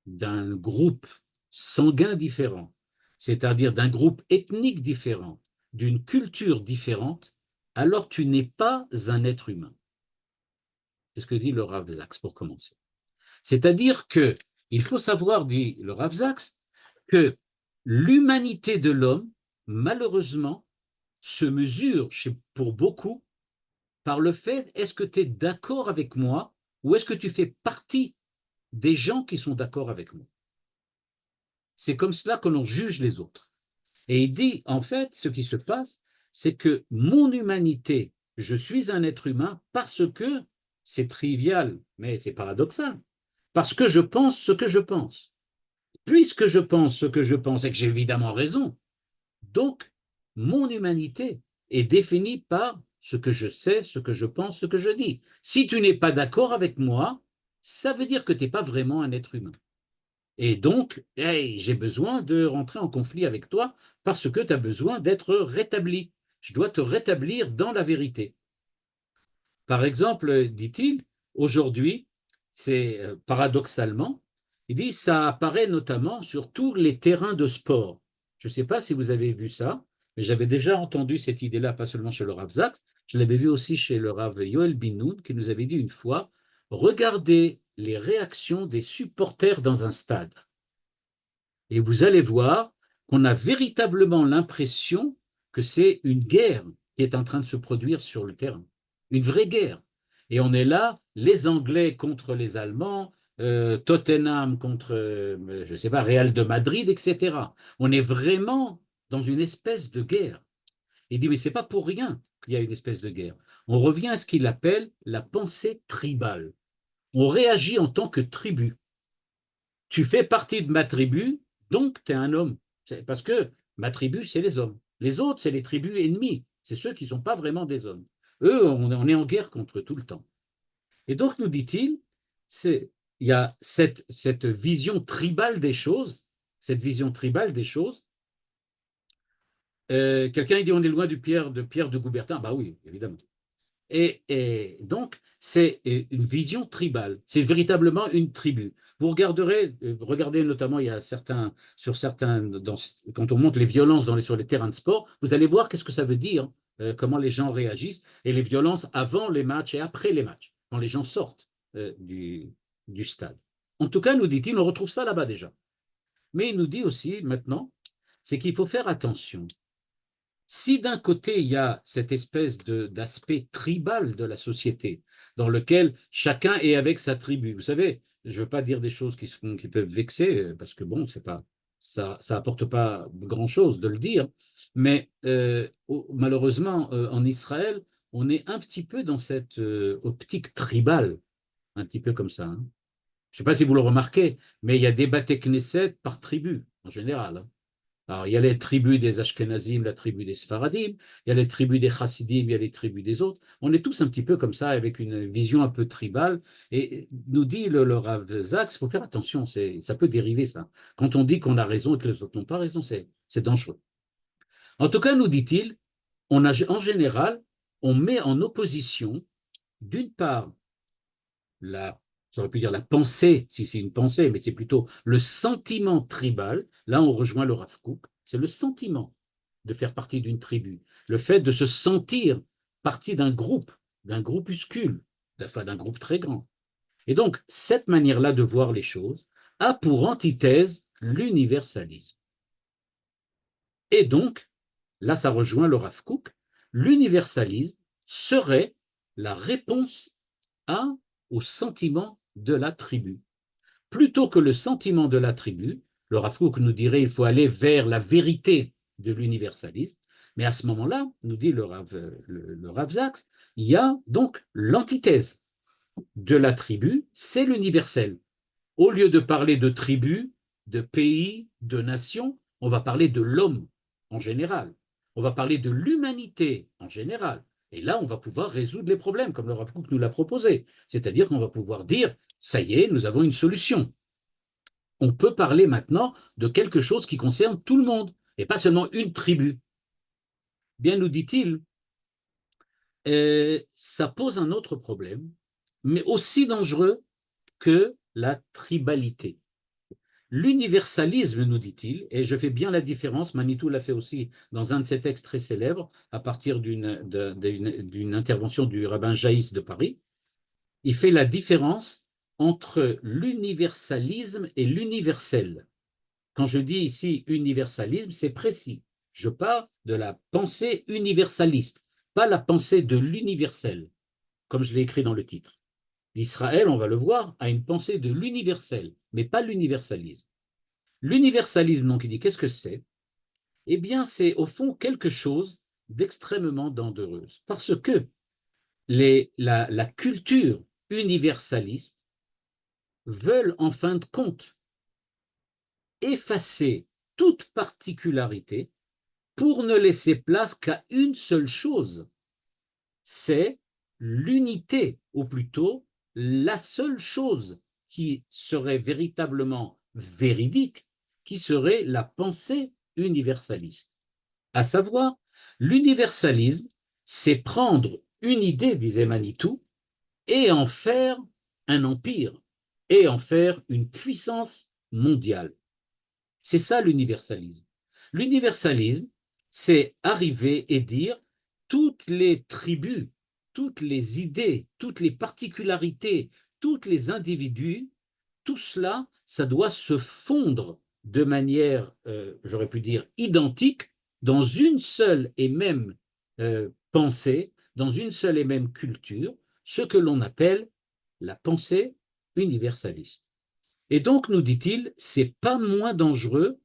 d'un groupe sanguin différent, c'est-à-dire d'un groupe ethnique différent, d'une culture différente, alors tu n'es pas un être humain. C'est ce que dit le Rav Zaks pour commencer. C'est-à-dire qu'il faut savoir, dit le Rav Zaks, que l'humanité de l'homme, malheureusement, se mesure pour beaucoup par le fait, est-ce que tu es d'accord avec moi ou est-ce que tu fais partie des gens qui sont d'accord avec moi? C'est comme cela que l'on juge les autres. Et il dit, en fait, ce qui se passe, c'est que mon humanité, je suis un être humain parce que, c'est trivial, mais c'est paradoxal, parce que je pense ce que je pense. Puisque je pense ce que je pense et que j'ai évidemment raison, donc mon humanité est définie par ce que je sais, ce que je pense, ce que je dis. Si tu n'es pas d'accord avec moi, ça veut dire que tu n'es pas vraiment un être humain. Et donc, hey, j'ai besoin de rentrer en conflit avec toi parce que tu as besoin d'être rétabli. Je dois te rétablir dans la vérité. Par exemple, dit-il, aujourd'hui, c'est paradoxalement, il dit ça apparaît notamment sur tous les terrains de sport. Je ne sais pas si vous avez vu ça, mais j'avais déjà entendu cette idée-là, pas seulement chez le Rav Zaks, je l'avais vu aussi chez le Rav Yoel Binoun, qui nous avait dit une fois, regardez les réactions des supporters dans un stade. Et vous allez voir qu'on a véritablement l'impression que c'est une guerre qui est en train de se produire sur le terrain, une vraie guerre. Et on est là, les Anglais contre les Allemands, Tottenham contre, je ne sais pas, Real de Madrid, etc. On est vraiment dans une espèce de guerre. Il dit, mais ce n'est pas pour rien qu'il y a une espèce de guerre. On revient à ce qu'il appelle la pensée tribale. On réagit en tant que tribu. Tu fais partie de ma tribu, donc tu es un homme. Parce que ma tribu, c'est les hommes. Les autres, c'est les tribus ennemies. C'est ceux qui ne sont pas vraiment des hommes. Eux, on est en guerre contre eux tout le temps. Et donc, nous dit-il, il y a cette vision tribale des choses, cette vision tribale des choses. Quelqu'un dit on est loin de Pierre de Coubertin. Bah oui, évidemment. Et donc, c'est une vision tribale. C'est véritablement une tribu. Vous regardez notamment, il y a quand on montre les violences sur les terrains de sport, vous allez voir qu'est-ce que ça veut dire, comment les gens réagissent, et les violences avant les matchs et après les matchs, quand les gens sortent du stade. En tout cas, nous dit-il, on retrouve ça là-bas déjà. Mais il nous dit aussi maintenant, c'est qu'il faut faire attention. Si d'un côté, il y a cette espèce d'aspect tribal de la société, dans lequel chacun est avec sa tribu, vous savez, je ne veux pas dire des choses qui peuvent vexer, parce que bon, ça apporte pas grand-chose de le dire, mais malheureusement, en Israël, on est un petit peu dans cette optique tribale, un petit peu comme ça, hein. Je ne sais pas si vous le remarquez, mais il y a des bâtés Knesset par tribu, en général, hein. Alors, il y a les tribus des Ashkenazim, la tribu des Sfaradim, il y a les tribus des Chassidim, il y a les tribus des autres. On est tous un petit peu comme ça, avec une vision un peu tribale. Et nous dit le Rav Zaks, il faut faire attention, ça peut dériver ça. Quand on dit qu'on a raison et que les autres n'ont pas raison, c'est dangereux. En tout cas, nous dit-il, en général, on met en opposition, d'une part, j'aurais pu dire la pensée, si c'est une pensée, mais c'est plutôt le sentiment tribal. Là, on rejoint le Rav Kook. C'est le sentiment de faire partie d'une tribu, le fait de se sentir partie d'un groupuscule, enfin d'un groupe très grand. Et donc, cette manière-là de voir les choses a pour antithèse l'universalisme. Et donc, là, ça rejoint le Rav Kook, l'universalisme serait la réponse au sentiment de la tribu. Plutôt que le sentiment de la tribu, le Rav Kook nous dirait qu'il faut aller vers la vérité de l'universalisme, mais à ce moment-là, nous dit le Rav Zaks, il y a donc l'antithèse de la tribu, c'est l'universel. Au lieu de parler de tribu, de pays, de nation, on va parler de l'homme en général. On va parler de l'humanité en général. Et là, on va pouvoir résoudre les problèmes, comme le Rav Kook nous l'a proposé. C'est-à-dire qu'on va pouvoir dire, ça y est, nous avons une solution. On peut parler maintenant de quelque chose qui concerne tout le monde, et pas seulement une tribu. Bien, nous dit-il, ça pose un autre problème, mais aussi dangereux que la tribalité. L'universalisme, nous dit-il, et je fais bien la différence, Manitou l'a fait aussi dans un de ses textes très célèbres, à partir d'une intervention du rabbin Jaïs de Paris, il fait la différence entre l'universalisme et l'universel. Quand je dis ici universalisme, c'est précis. Je parle de la pensée universaliste, pas la pensée de l'universel, comme je l'ai écrit dans le titre. L'Israël, on va le voir, a une pensée de l'universel, mais pas l'universalisme. L'universalisme, donc, il dit qu'est-ce que c'est? Eh bien, c'est au fond quelque chose d'extrêmement dangereuse, parce que la culture universaliste veulent en fin de compte effacer toute particularité pour ne laisser place qu'à une seule chose, c'est l'unité, ou plutôt la seule chose qui serait véritablement véridique, qui serait la pensée universaliste. À savoir, l'universalisme, c'est prendre une idée, disait Manitou, et en faire un empire, et en faire une puissance mondiale. C'est ça l'universalisme. L'universalisme, c'est arriver et dire toutes les tribus, toutes les idées, toutes les particularités, tous les individus, tout cela, ça doit se fondre de manière, j'aurais pu dire, identique dans une seule et même pensée, dans une seule et même culture, ce que l'on appelle la pensée universaliste. Et donc, nous dit-il, c'est pas moins dangereux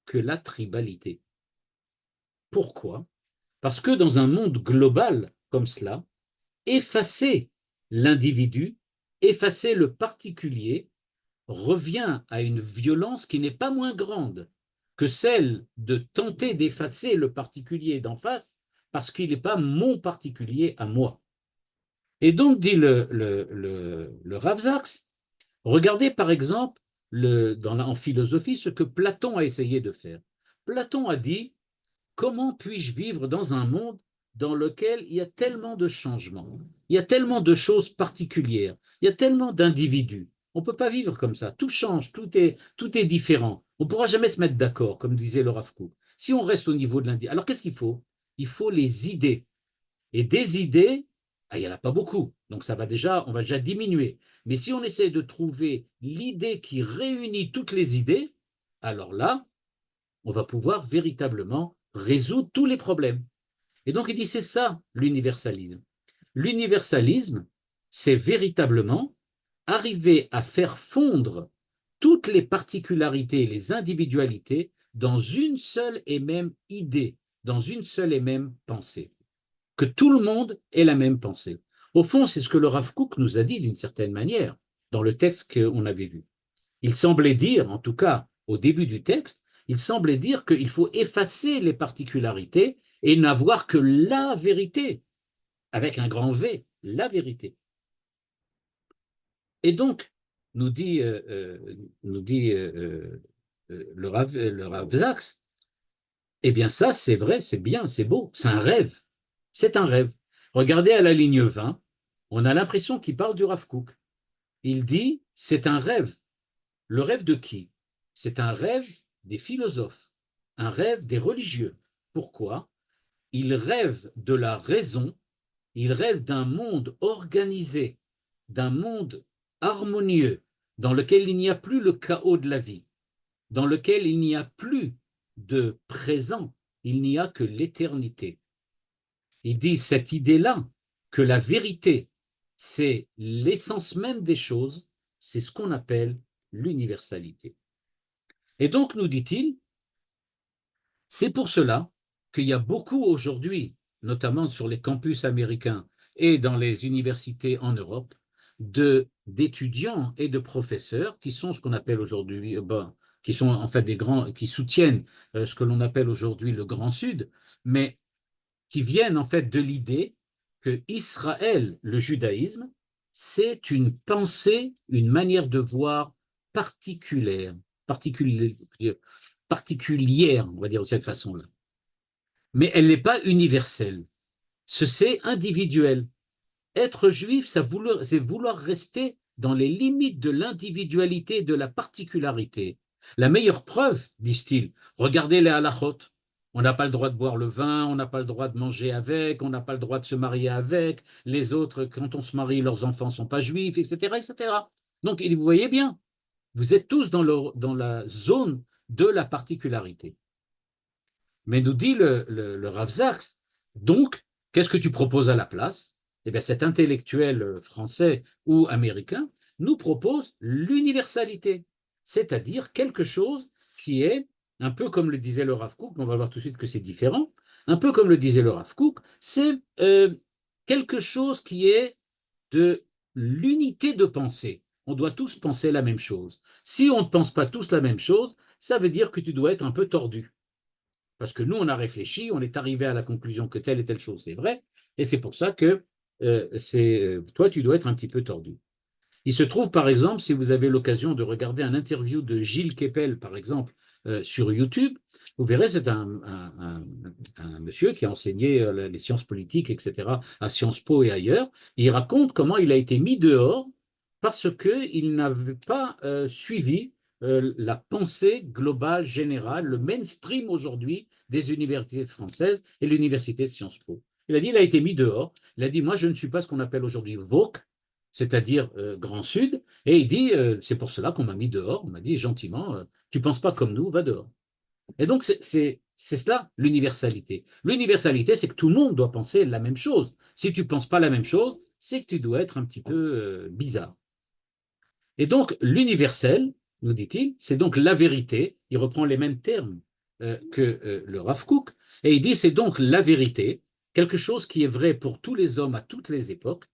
que la tribalité. Pourquoi? Parce que dans un monde global comme cela, effacer l'individu, effacer le particulier, revient à une violence qui n'est pas moins grande que celle de tenter d'effacer le particulier d'en face parce qu'il n'est pas mon particulier à moi. Et donc, dit le Rav Sachs, regardez par exemple en philosophie ce que Platon a essayé de faire. Platon a dit, comment puis-je vivre dans un monde dans lequel il y a tellement de changements, il y a tellement de choses particulières, il y a tellement d'individus. On ne peut pas vivre comme ça. Tout change, tout est différent. On ne pourra jamais se mettre d'accord, comme disait le Rav Kook. Si on reste au niveau de l'individu, alors qu'est-ce qu'il faut? Il faut les idées. Et des idées, il n'y en a pas beaucoup. Donc on va déjà diminuer. Mais si on essaie de trouver l'idée qui réunit toutes les idées, alors là, on va pouvoir véritablement résoudre tous les problèmes. Et donc il dit, c'est ça l'universalisme. L'universalisme, c'est véritablement arriver à faire fondre toutes les particularités, les individualités dans une seule et même idée, dans une seule et même pensée. Que tout le monde ait la même pensée. Au fond, c'est ce que le Rav Kook nous a dit d'une certaine manière dans le texte qu'on avait vu. Il semblait dire, en tout cas au début du texte, il semblait dire qu'il faut effacer les particularités et n'avoir que la vérité, avec un grand V, la vérité. Et donc, le Rav Sachs, eh bien ça, c'est vrai, c'est bien, c'est beau, c'est un rêve. C'est un rêve. Regardez à la ligne 20, on a l'impression qu'il parle du Rav Kook. Il dit, c'est un rêve. Le rêve de qui? C'est un rêve des philosophes, un rêve des religieux. Pourquoi? Ils rêvent de la raison, ils rêvent d'un monde organisé, d'un monde harmonieux, dans lequel il n'y a plus le chaos de la vie, dans lequel il n'y a plus de présent, il n'y a que l'éternité. Il dit cette idée-là, que la vérité, c'est l'essence même des choses, c'est ce qu'on appelle l'universalité. Et donc, nous dit-il, c'est pour cela qu'il y a beaucoup aujourd'hui, notamment sur les campus américains et dans les universités en Europe, d'étudiants et de professeurs qui sont ce qu'on appelle aujourd'hui, qui sont en fait des grands, qui soutiennent ce que l'on appelle aujourd'hui le Grand Sud, mais qui viennent en fait de l'idée que Israël, le judaïsme, c'est une pensée, une manière de voir particulière, particulière, on va dire de cette façon-là. Mais elle n'est pas universelle. C'est individuel. Être juif, c'est vouloir rester dans les limites de l'individualité et de la particularité. La meilleure preuve, disent-ils, regardez les halachot. On n'a pas le droit de boire le vin, on n'a pas le droit de manger avec, on n'a pas le droit de se marier avec, les autres, quand on se marie, leurs enfants ne sont pas juifs, etc., etc. Donc, vous voyez bien, vous êtes tous dans la zone de la particularité. Mais nous dit le Rav Sachs, donc, qu'est-ce que tu proposes à la place? Eh bien, cet intellectuel français ou américain nous propose l'universalité, c'est-à-dire quelque chose qui est, un peu comme le disait le Rav Kook, on va voir tout de suite que c'est différent, un peu comme le disait le Rav Kook, c'est quelque chose qui est de l'unité de pensée. On doit tous penser la même chose. Si on ne pense pas tous la même chose, ça veut dire que tu dois être un peu tordu. Parce que nous, on a réfléchi, on est arrivé à la conclusion que telle et telle chose, c'est vrai, et c'est pour ça que toi, tu dois être un petit peu tordu. Il se trouve, par exemple, si vous avez l'occasion de regarder un interview de Gilles Kepel, par exemple, sur YouTube. Vous verrez, c'est un monsieur qui a enseigné les sciences politiques, etc., à Sciences Po et ailleurs. Il raconte comment il a été mis dehors parce qu'il n'avait pas suivi la pensée globale, générale, le mainstream aujourd'hui des universités françaises et l'université de Sciences Po. Il a dit, il a été mis dehors. Il a dit, moi, je ne suis pas ce qu'on appelle aujourd'hui woke, c'est-à-dire Grand Sud. Et il dit, c'est pour cela qu'on m'a mis dehors. On m'a dit gentiment, tu ne penses pas comme nous, va dehors. Et donc, c'est cela, l'universalité. L'universalité, c'est que tout le monde doit penser la même chose. Si tu ne penses pas la même chose, c'est que tu dois être un petit peu bizarre. Et donc, l'universel, nous dit-il, c'est donc la vérité. Il reprend les mêmes termes que le Rav Kook. Et il dit, c'est donc la vérité, quelque chose qui est vrai pour tous les hommes à toutes les époques.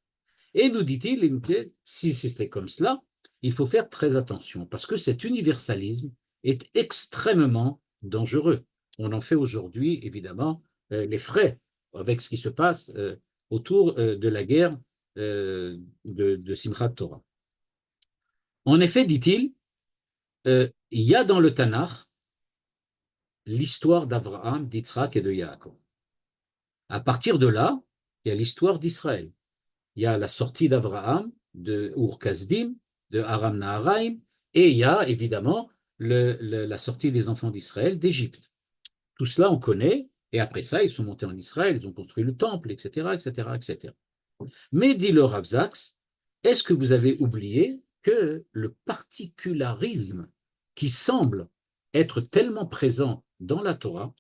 Et nous dit-il, si c'était comme cela, il faut faire très attention parce que cet universalisme est extrêmement dangereux. On en fait aujourd'hui, évidemment, les frais avec ce qui se passe autour de la guerre de Simchat Torah. En effet, dit-il, il y a dans le Tanakh l'histoire d'Abraham, d'Yitzhak et de Yaakov. À partir de là, il y a l'histoire d'Israël. Il y a la sortie d'Abraham de Ur-Kasdim, de Aram Naharaim, et il y a évidemment la sortie des enfants d'Israël d'Égypte. Tout cela, on connaît, et après ça, ils sont montés en Israël, ils ont construit le temple, etc., etc., etc. Mais, dit le Rav Zaks, est-ce que vous avez oublié que le particularisme qui semble être tellement présent dans la Torah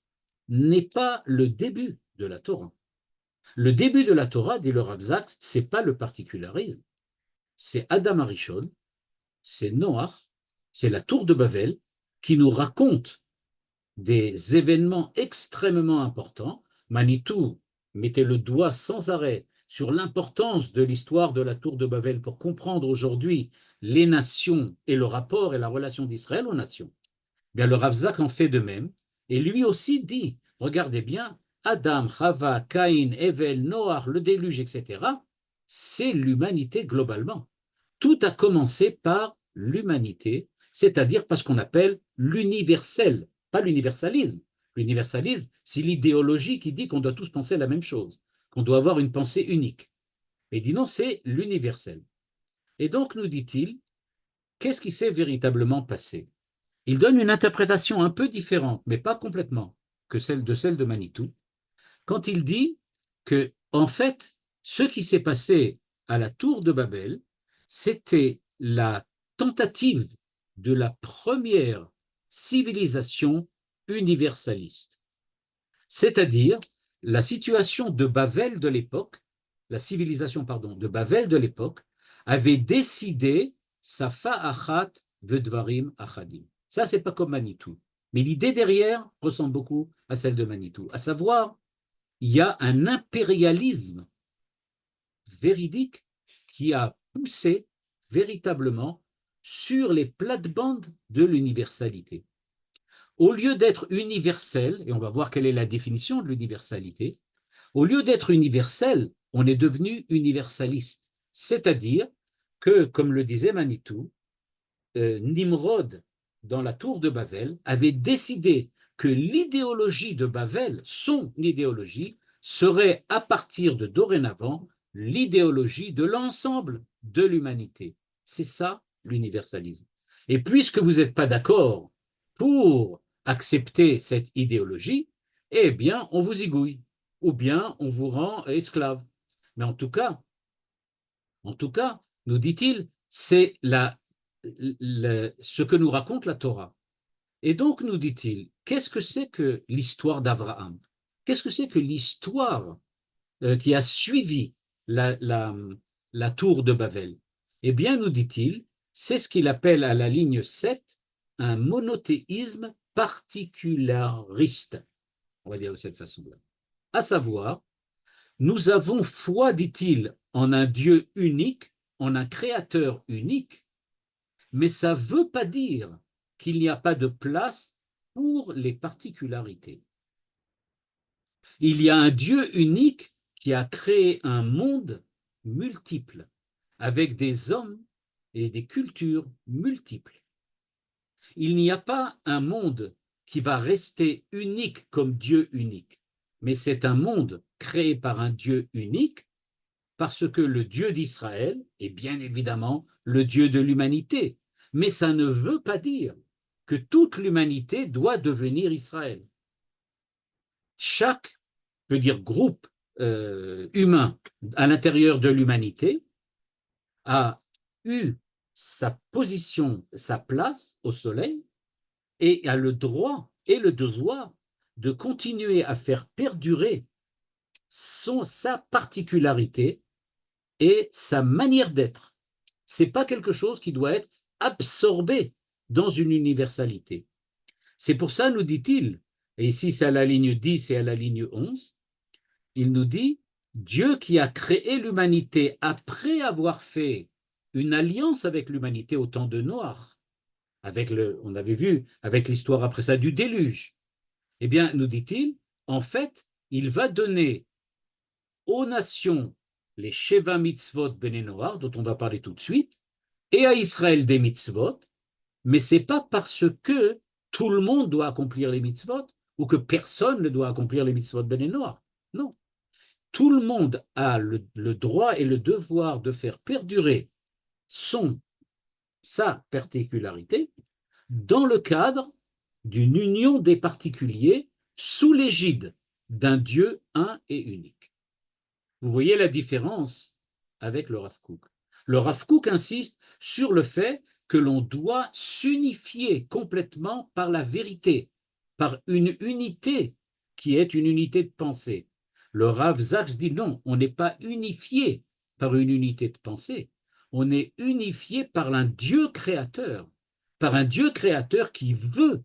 n'est pas le début de la Torah? Le début de la Torah, dit le Rav Zaks, ce n'est pas le particularisme, c'est Adam Arishon, c'est Noach, c'est la tour de Babel qui nous raconte des événements extrêmement importants. Manitou mettait le doigt sans arrêt sur l'importance de l'histoire de la tour de Babel pour comprendre aujourd'hui les nations et le rapport et la relation d'Israël aux nations. Bien, le Rav Zak en fait de même, et lui aussi dit, regardez bien, Adam, Chava, Caïn, Evel, Noach, le déluge, etc., c'est l'humanité globalement. Tout a commencé par l'humanité, c'est-à-dire par ce qu'on appelle l'universel, pas l'universalisme. L'universalisme, c'est l'idéologie qui dit qu'on doit tous penser la même chose, qu'on doit avoir une pensée unique. Et dit non, c'est l'universel. Et donc, nous dit-il, qu'est-ce qui s'est véritablement passé? Il donne une interprétation un peu différente, mais pas complètement, que celle de Manitou, quand il dit que, en fait, ce qui s'est passé à la tour de Babel, c'était la tentative de la première civilisation universaliste. C'est-à-dire, la situation de Babel de l'époque, la civilisation, pardon, de Babel de l'époque, avait décidé Safa Achat Vedvarim Achadim. Ça, c'est pas comme Manitou. Mais l'idée derrière ressemble beaucoup à celle de Manitou. À savoir, il y a un impérialisme véridique qui a poussé véritablement sur les plates-bandes de l'universalité. Au lieu d'être universel, et on va voir quelle est la définition de l'universalité, au lieu d'être universel, on est devenu universaliste. C'est-à-dire que, comme le disait Manitou, Nimrod, dans la tour de Babel, avait décidé que l'idéologie de Babel, son idéologie, serait à partir de dorénavant l'idéologie de l'ensemble de l'humanité. C'est ça l'universalisme. Et puisque vous n'êtes pas d'accord pour accepter cette idéologie, eh bien, on vous zigouille, ou bien on vous rend esclave. Mais en tout cas, nous dit-il, c'est ce que nous raconte la Torah. Et donc, nous dit-il, qu'est-ce que c'est que l'histoire d'Abraham? Qu'est-ce que c'est que l'histoire qui a suivi la tour de Babel? Eh bien, nous dit-il, c'est ce qu'il appelle à la ligne 7 un monothéisme particulariste, on va dire de cette façon-là. À savoir, nous avons foi, dit-il, en un Dieu unique, en un créateur unique, mais ça ne veut pas dire qu'il n'y a pas de place pour les particularités. Il y a un Dieu unique qui a créé un monde multiple, avec des hommes et des cultures multiples. Il n'y a pas un monde qui va rester unique comme Dieu unique, mais c'est un monde créé par un Dieu unique parce que le Dieu d'Israël est bien évidemment le Dieu de l'humanité. Mais ça ne veut pas dire que toute l'humanité doit devenir Israël. Chaque, je veux dire, groupe humain à l'intérieur de l'humanité a eu sa position, sa place au soleil et a le droit et le devoir de continuer à faire perdurer sa particularité et sa manière d'être. Ce n'est pas quelque chose qui doit être absorbé dans une universalité. C'est pour ça, nous dit-il, et ici c'est à la ligne 10 et à la ligne 11, il nous dit, Dieu qui a créé l'humanité après avoir fait une alliance avec l'humanité au temps de Noir, on avait vu avec l'histoire après ça du déluge, eh bien, nous dit-il, en fait, il va donner aux nations les Sheva Mitzvot Bene Noach, dont on va parler tout de suite, et à Israël des mitzvot, mais ce n'est pas parce que tout le monde doit accomplir les mitzvot ou que personne ne doit accomplir les mitzvot Bene Noach. Non. Tout le monde a le droit et le devoir de faire perdurer sa particularité dans le cadre d'une union des particuliers sous l'égide d'un Dieu un et unique. Vous voyez la différence avec le Rav Kook. Le Rav Kook insiste sur le fait que l'on doit s'unifier complètement par la vérité, par une unité qui est une unité de pensée. Le Rav Zaks dit non, on n'est pas unifié par une unité de pensée, on est unifié par un Dieu créateur qui veut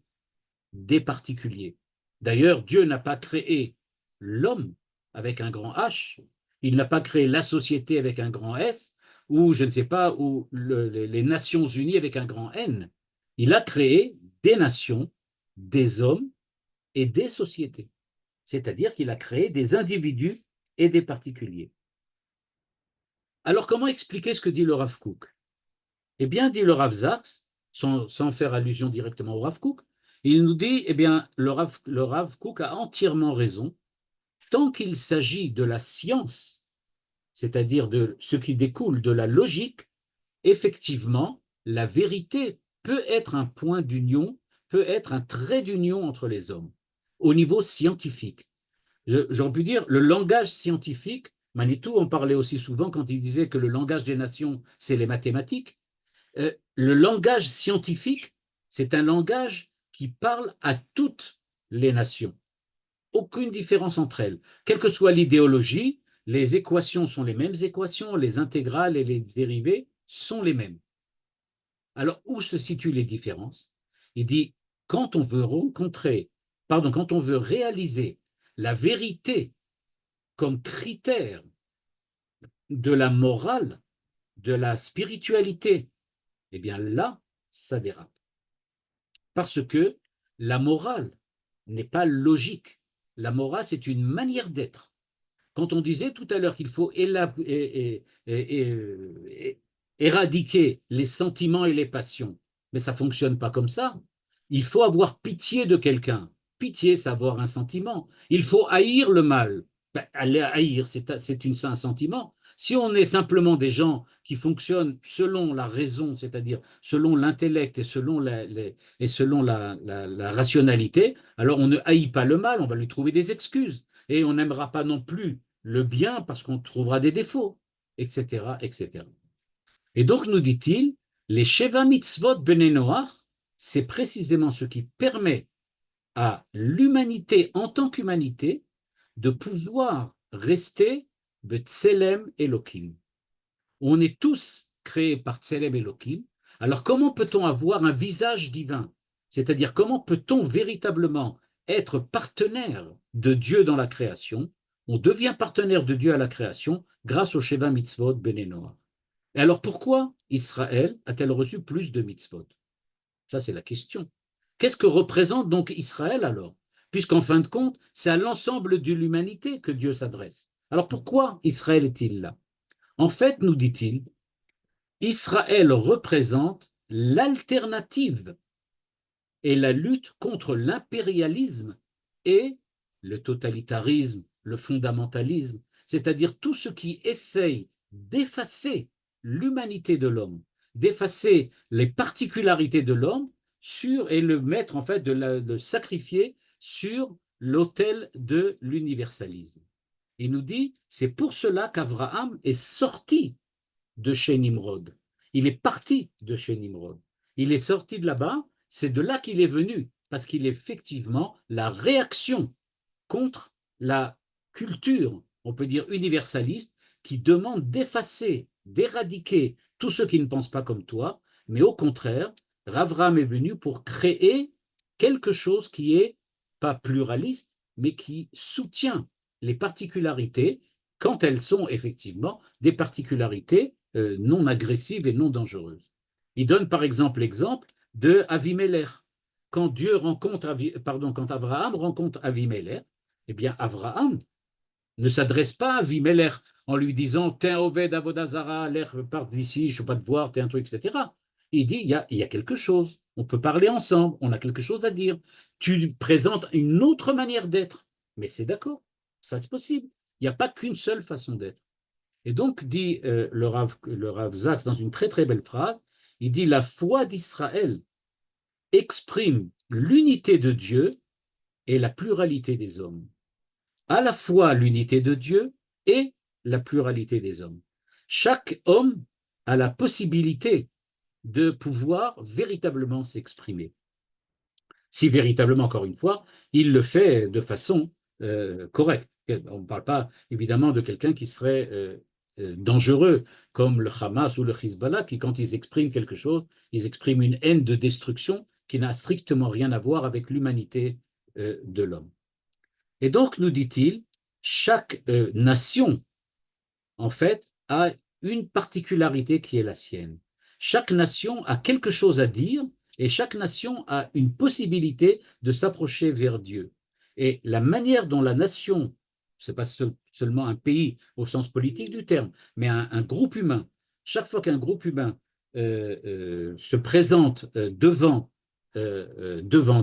des particuliers. D'ailleurs, Dieu n'a pas créé l'homme avec un grand H, il n'a pas créé la société avec un grand S, ou je ne sais pas, ou les Nations Unies avec un grand N. Il a créé des nations, des hommes et des sociétés. C'est-à-dire qu'il a créé des individus et des particuliers. Alors, comment expliquer ce que dit le Rav Kook? Eh bien, dit le Rav Zaks, sans faire allusion directement au Rav Kook, il nous dit, eh bien, le Rav Kook a entièrement raison, tant qu'il s'agit de la science, c'est-à-dire de ce qui découle de la logique, effectivement, la vérité peut être un point d'union, peut être un trait d'union entre les hommes, au niveau scientifique. J'aurais pu dire, le langage scientifique, Manitou en parlait aussi souvent quand il disait que le langage des nations, c'est les mathématiques. Le langage scientifique, c'est un langage qui parle à toutes les nations. Aucune différence entre elles. Quelle que soit l'idéologie, les équations sont les mêmes équations, les intégrales et les dérivées sont les mêmes. Alors, où se situent les différences? Il dit, quand on veut quand on veut réaliser la vérité comme critère de la morale, de la spiritualité, eh bien là, ça dérape. Parce que la morale n'est pas logique. La morale, c'est une manière d'être. Quand on disait tout à l'heure qu'il faut éradiquer les sentiments et les passions, mais ça ne fonctionne pas comme ça. Il faut avoir pitié de quelqu'un. Pitié, c'est avoir un sentiment. Il faut haïr le mal. Ben, haïr, c'est un sentiment. Si on est simplement des gens qui fonctionnent selon la raison, c'est-à-dire selon l'intellect et selon la rationalité, alors on ne haït pas le mal, on va lui trouver des excuses. Et on n'aimera pas non plus le bien parce qu'on trouvera des défauts, etc., etc. Et donc, nous dit-il, les Sheva Mitzvot Bene Noach, c'est précisément ce qui permet à l'humanité en tant qu'humanité de pouvoir rester de Tselem Elohim. On est tous créés par Tselem Elohim. Alors, comment peut-on avoir un visage divin? C'est-à-dire, comment peut-on véritablement être partenaire de Dieu dans la création? On devient partenaire de Dieu à la création grâce au Sheva Mitzvot Bene Noach. Et alors, pourquoi Israël a-t-elle reçu plus de mitzvot? Ça, c'est la question. Qu'est-ce que représente donc Israël alors? Puisqu'en fin de compte, c'est à l'ensemble de l'humanité que Dieu s'adresse. Alors pourquoi Israël est-il là? En fait, nous dit-il, Israël représente l'alternative est la lutte contre l'impérialisme et le totalitarisme, le fondamentalisme, c'est-à-dire tout ce qui essaye d'effacer l'humanité de l'homme, d'effacer les particularités de l'homme et le mettre en fait, de le sacrifier sur l'autel de l'universalisme. Il nous dit, c'est pour cela qu'Abraham est sorti de chez Nimrod. Il est parti de chez Nimrod. Il est sorti de là-bas, c'est de là qu'il est venu, parce qu'il est effectivement la réaction contre la culture, on peut dire universaliste, qui demande d'effacer, d'éradiquer tous ceux qui ne pensent pas comme toi, mais au contraire, Ravram est venu pour créer quelque chose qui est pas pluraliste, mais qui soutient les particularités quand elles sont effectivement des particularités non agressives et non dangereuses. Il donne par exemple l'exemple de Avimelech. Quand quand Abraham rencontre Avimelech, eh bien Abraham ne s'adresse pas à Avimelech en lui disant « T'es un Oved Avodazara, l'air part d'ici, je ne veux pas te voir, t'es un truc, etc. » Il dit il y a quelque chose, on peut parler ensemble, on a quelque chose à dire. Tu présentes une autre manière d'être, mais c'est d'accord, ça c'est possible. Il n'y a pas qu'une seule façon d'être. Et donc, dit le Rav Zaks dans une très très belle phrase, il dit « La foi d'Israël exprime l'unité de Dieu et la pluralité des hommes. À la fois l'unité de Dieu et la pluralité des hommes. Chaque homme a la possibilité de pouvoir véritablement s'exprimer. Si véritablement, encore une fois, il le fait de façon correcte. On ne parle pas évidemment de quelqu'un qui serait dangereux, comme le Hamas ou le Hezbollah, qui, quand ils expriment quelque chose, ils expriment une haine de destruction qui n'a strictement rien à voir avec l'humanité de l'homme. Et donc, nous dit-il, chaque nation, en fait, a une particularité qui est la sienne. Chaque nation a quelque chose à dire et chaque nation a une possibilité de s'approcher vers Dieu. Et la manière dont la nation, ce n'est pas seulement un pays au sens politique du terme, mais un groupe humain, chaque fois qu'un groupe humain se présente devant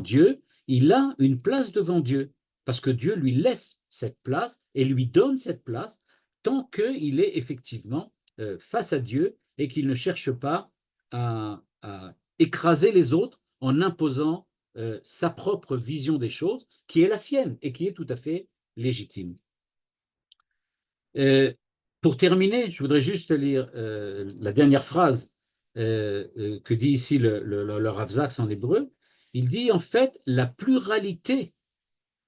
Dieu, il a une place devant Dieu, parce que Dieu lui laisse cette place et lui donne cette place tant qu'il est effectivement face à Dieu et qu'il ne cherche pas à écraser les autres en imposant sa propre vision des choses, qui est la sienne et qui est tout à fait légitime. Pour terminer, je voudrais juste lire la dernière phrase que dit ici le Rav Zaks en hébreu. Il dit en fait la pluralité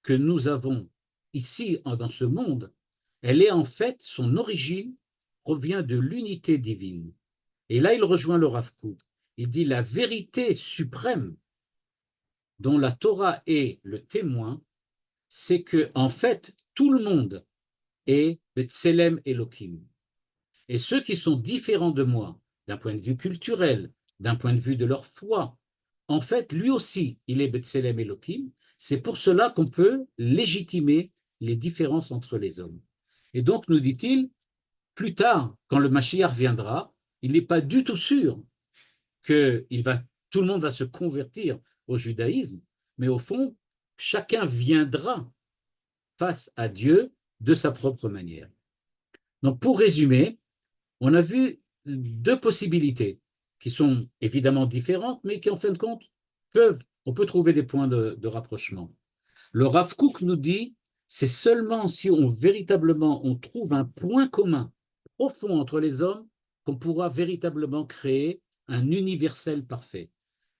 que nous avons ici dans ce monde, elle est en fait, son origine provient de l'unité divine. Et là, il rejoint le Rav Kook. Il dit la vérité suprême dont la Torah est le témoin, c'est que en fait, tout le monde est Betselem Elohim. Et ceux qui sont différents de moi, d'un point de vue culturel, d'un point de vue de leur foi, en fait, lui aussi, il est Betselem Elohim. C'est pour cela qu'on peut légitimer les différences entre les hommes. Et donc, nous dit-il, plus tard, quand le Mashiach viendra, il n'est pas du tout sûr que tout le monde va se convertir au judaïsme, mais au fond, chacun viendra face à Dieu de sa propre manière. Donc, pour résumer, on a vu deux possibilités qui sont évidemment différentes, mais qui, en fin de compte, on peut trouver des points de rapprochement. Le Rav Kook nous dit, c'est seulement si véritablement on trouve un point commun profond entre les hommes qu'on pourra véritablement créer un universel parfait.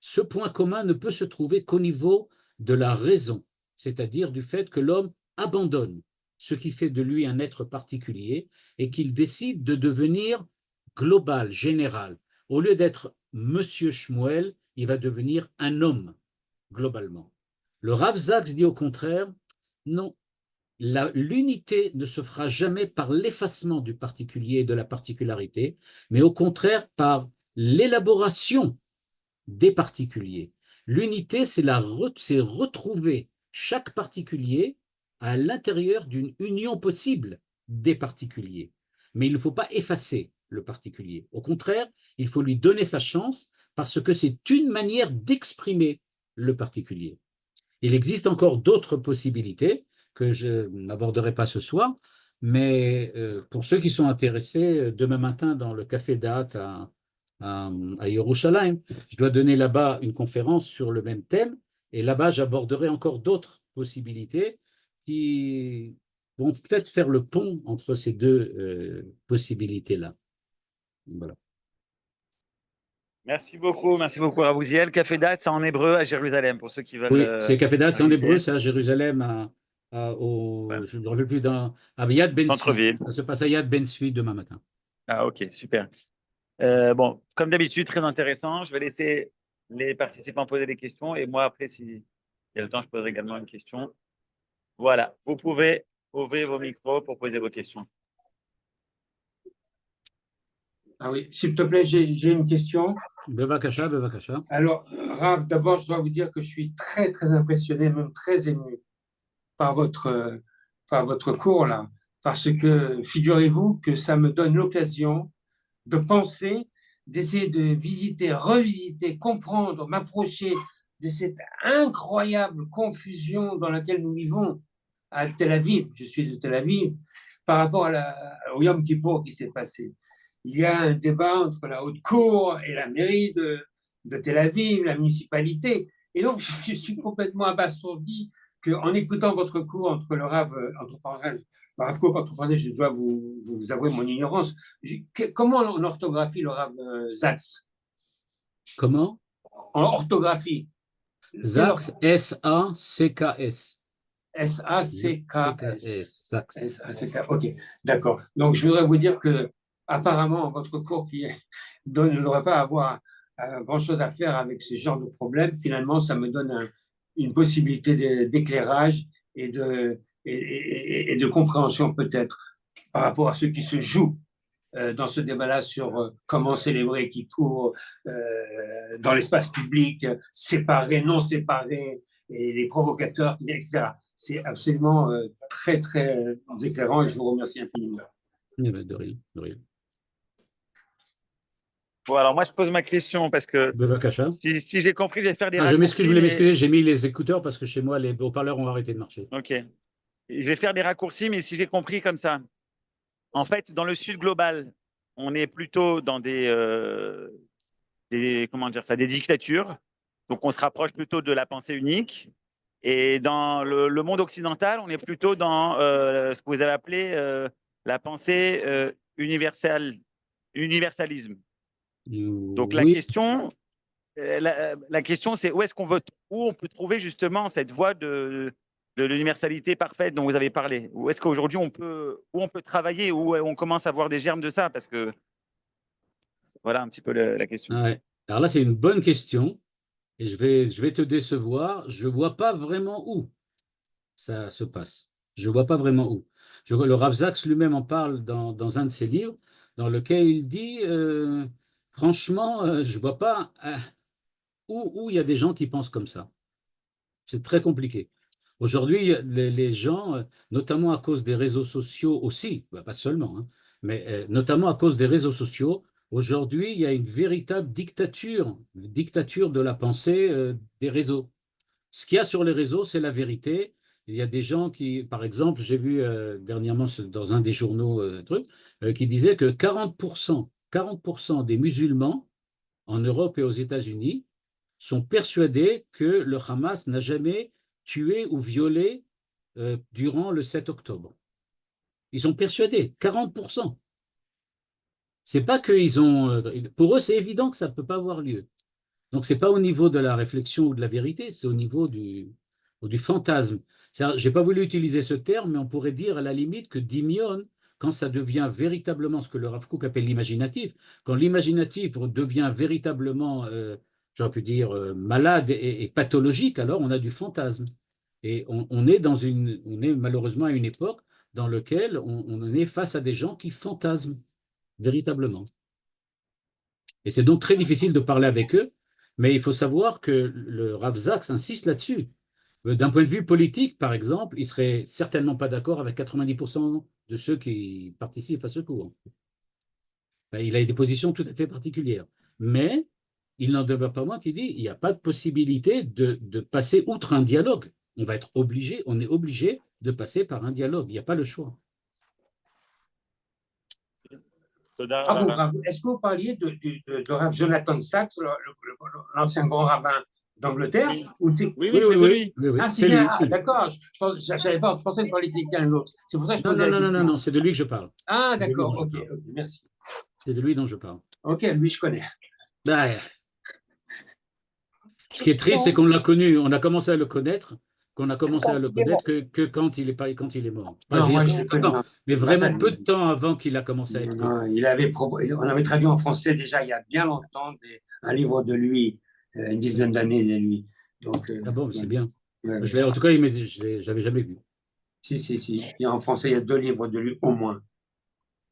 Ce point commun ne peut se trouver qu'au niveau de la raison, c'est-à-dire du fait que l'homme abandonne ce qui fait de lui un être particulier et qu'il décide de devenir global, général. Au lieu d'être Monsieur Shmuel, il va devenir un homme, globalement. Le Rav Zaks dit au contraire, non, l'unité ne se fera jamais par l'effacement du particulier et de la particularité, mais au contraire par l'élaboration des particuliers. L'unité, c'est retrouver chaque particulier à l'intérieur d'une union possible des particuliers. Mais il ne faut pas effacer le particulier. Au contraire, il faut lui donner sa chance parce que c'est une manière d'exprimer le particulier. Il existe encore d'autres possibilités que je n'aborderai pas ce soir, mais pour ceux qui sont intéressés, demain matin dans le Café Date à Yerushalayim, je dois donner là-bas une conférence sur le même thème, et là-bas j'aborderai encore d'autres possibilités qui vont peut-être faire le pont entre ces deux possibilités-là. Voilà. Merci beaucoup, Rabouziel. Café Date, c'est en hébreu à Jérusalem, pour ceux qui veulent Oui, c'est Café Date, c'est en hébreu, inviter. c'est à Jérusalem, Ouais. je ne me rappelle plus, à Yad Ben Tzvi. Centre-ville. Ça se passe à Yad Ben Tzvi demain matin. Ah, ok, super. Bon, comme d'habitude, très intéressant. Je vais laisser les participants poser des questions et moi, après, s'il y a le temps, je poserai également une question. Voilà, vous pouvez ouvrir vos micros pour poser vos questions. Ah oui, s'il te plaît, j'ai une question. Bevakasha, Bevakasha. Alors, Rav, d'abord, je dois vous dire que je suis très, très impressionné, même très ému par votre cours là. Parce que, figurez-vous que ça me donne l'occasion de penser, d'essayer de visiter, revisiter, comprendre, m'approcher de cette incroyable confusion dans laquelle nous vivons à Tel Aviv. Je suis de Tel Aviv, par rapport au Yom Kippour qui s'est passé. Il y a un débat entre la haute cour et la mairie de Tel Aviv, la municipalité. Et donc, je suis complètement abasourdi qu'en écoutant votre cours entre le Rav, entre parenthèses, le Rav Kook, entre parenthèses, je dois vous avouer mon ignorance. Comment on orthographie le Rav Zatz? Comment? En orthographie. Zatz, S-A-C-K-S. S-A-C-K-S. Zatz. S-A-C-K. Ok, d'accord. Donc, je voudrais vous dire que, apparemment, votre cours qui ne devrait pas avoir grand-chose à faire avec ce genre de problème, finalement, ça me donne une possibilité d'éclairage et de compréhension peut-être par rapport à ce qui se joue dans ce débat-là sur comment célébrer Kippour dans l'espace public, séparé, non séparé, et les provocateurs, etc. C'est absolument très, très éclairant et je vous remercie infiniment. De rien, de rien. Bon, alors moi, je pose ma question parce que Bevakasha. si j'ai compris, je vais faire des Je m'excuse, je voulais raccourcis. m'excuser, j'ai mis les écouteurs parce que chez moi, les haut-parleurs ont arrêté de marcher. Ok. Je vais faire des raccourcis, mais si j'ai compris comme ça. En fait, dans le sud global, on est plutôt dans comment dire ça, des dictatures. Donc, on se rapproche plutôt de la pensée unique. Et dans le monde occidental, on est plutôt dans ce que vous avez appelé la pensée universalisme. Donc, Oui. la question, c'est où est-ce qu'on veut, où on peut trouver justement cette voie de l'universalité parfaite dont vous avez parlé. Où est-ce qu'aujourd'hui où on peut travailler, où on commence à voir des germes de ça, parce que voilà un petit peu la question. Ouais. Alors là, c'est une bonne question et je vais te décevoir. Je ne vois pas vraiment où ça se passe. Je ne vois pas vraiment où. Le Rav Zaks lui-même en parle dans un de ses livres, dans lequel il dit franchement, je ne vois pas où il y a des gens qui pensent comme ça. C'est très compliqué. Aujourd'hui, les gens, notamment à cause des réseaux sociaux aussi, bah, pas seulement, hein, mais notamment à cause des réseaux sociaux, aujourd'hui, il y a une véritable dictature de la pensée des réseaux. Ce qu'il y a sur les réseaux, c'est la vérité. Il y a des gens qui, par exemple, j'ai vu dernièrement dans un des journaux qui disait que 40% des musulmans en Europe et aux États-Unis sont persuadés que le Hamas n'a jamais tué ou violé durant le 7 octobre. Ils sont persuadés, 40%. C'est pas qu'ils ont. Pour eux, c'est évident que ça ne peut pas avoir lieu. Donc, ce n'est pas au niveau de la réflexion ou de la vérité, c'est au niveau du fantasme. Je n'ai pas voulu utiliser ce terme, mais on pourrait dire à la limite que Dimion, quand ça devient véritablement ce que le Rav Kook appelle l'imaginatif, quand l'imaginatif devient véritablement, j'aurais pu dire, malade et pathologique, alors on a du fantasme. Et on est malheureusement à une époque dans laquelle on est face à des gens qui fantasment véritablement. Et c'est donc très difficile de parler avec eux, mais il faut savoir que le Rav Zaks insiste là-dessus. D'un point de vue politique, par exemple, il ne serait certainement pas d'accord avec 90% de ceux qui participent à ce cours. Il a des positions tout à fait particulières. Mais il n'en demeure pas moins qu'il dit il n'y a pas de possibilité de passer outre un dialogue. On va être obligé, on est obligé de passer par un dialogue. Il n'y a pas le choix. Ah bon, est-ce que vous parliez de Rav Jonathan Sachs, l'ancien grand rabbin d'Angleterre? Oui, c'est de lui. Ah, c'est lui. Ah, d'accord. Je ne savais pas, je pensais que vous parliez de quelqu'un d'autre. C'est pour ça que je posais la question. Non, c'est de lui que je parle. Ah, d'accord, ok, merci. C'est de lui dont je parle. Ok, lui, je connais. Ce qui est triste, c'est qu'on l'a connu, on a commencé à le connaître, qu'on a commencé à le connaître que quand il est mort. Non, moi, je le connais. Mais vraiment peu de temps avant qu'il a commencé à être connu. On avait traduit en français déjà il y a bien longtemps un livre de lui, une dizaine d'années de lui. Donc, ah bon, c'est bien. Ouais. En tout cas, je l'avais jamais vu. Si. Et en français, il y a 2 livres de lui au moins.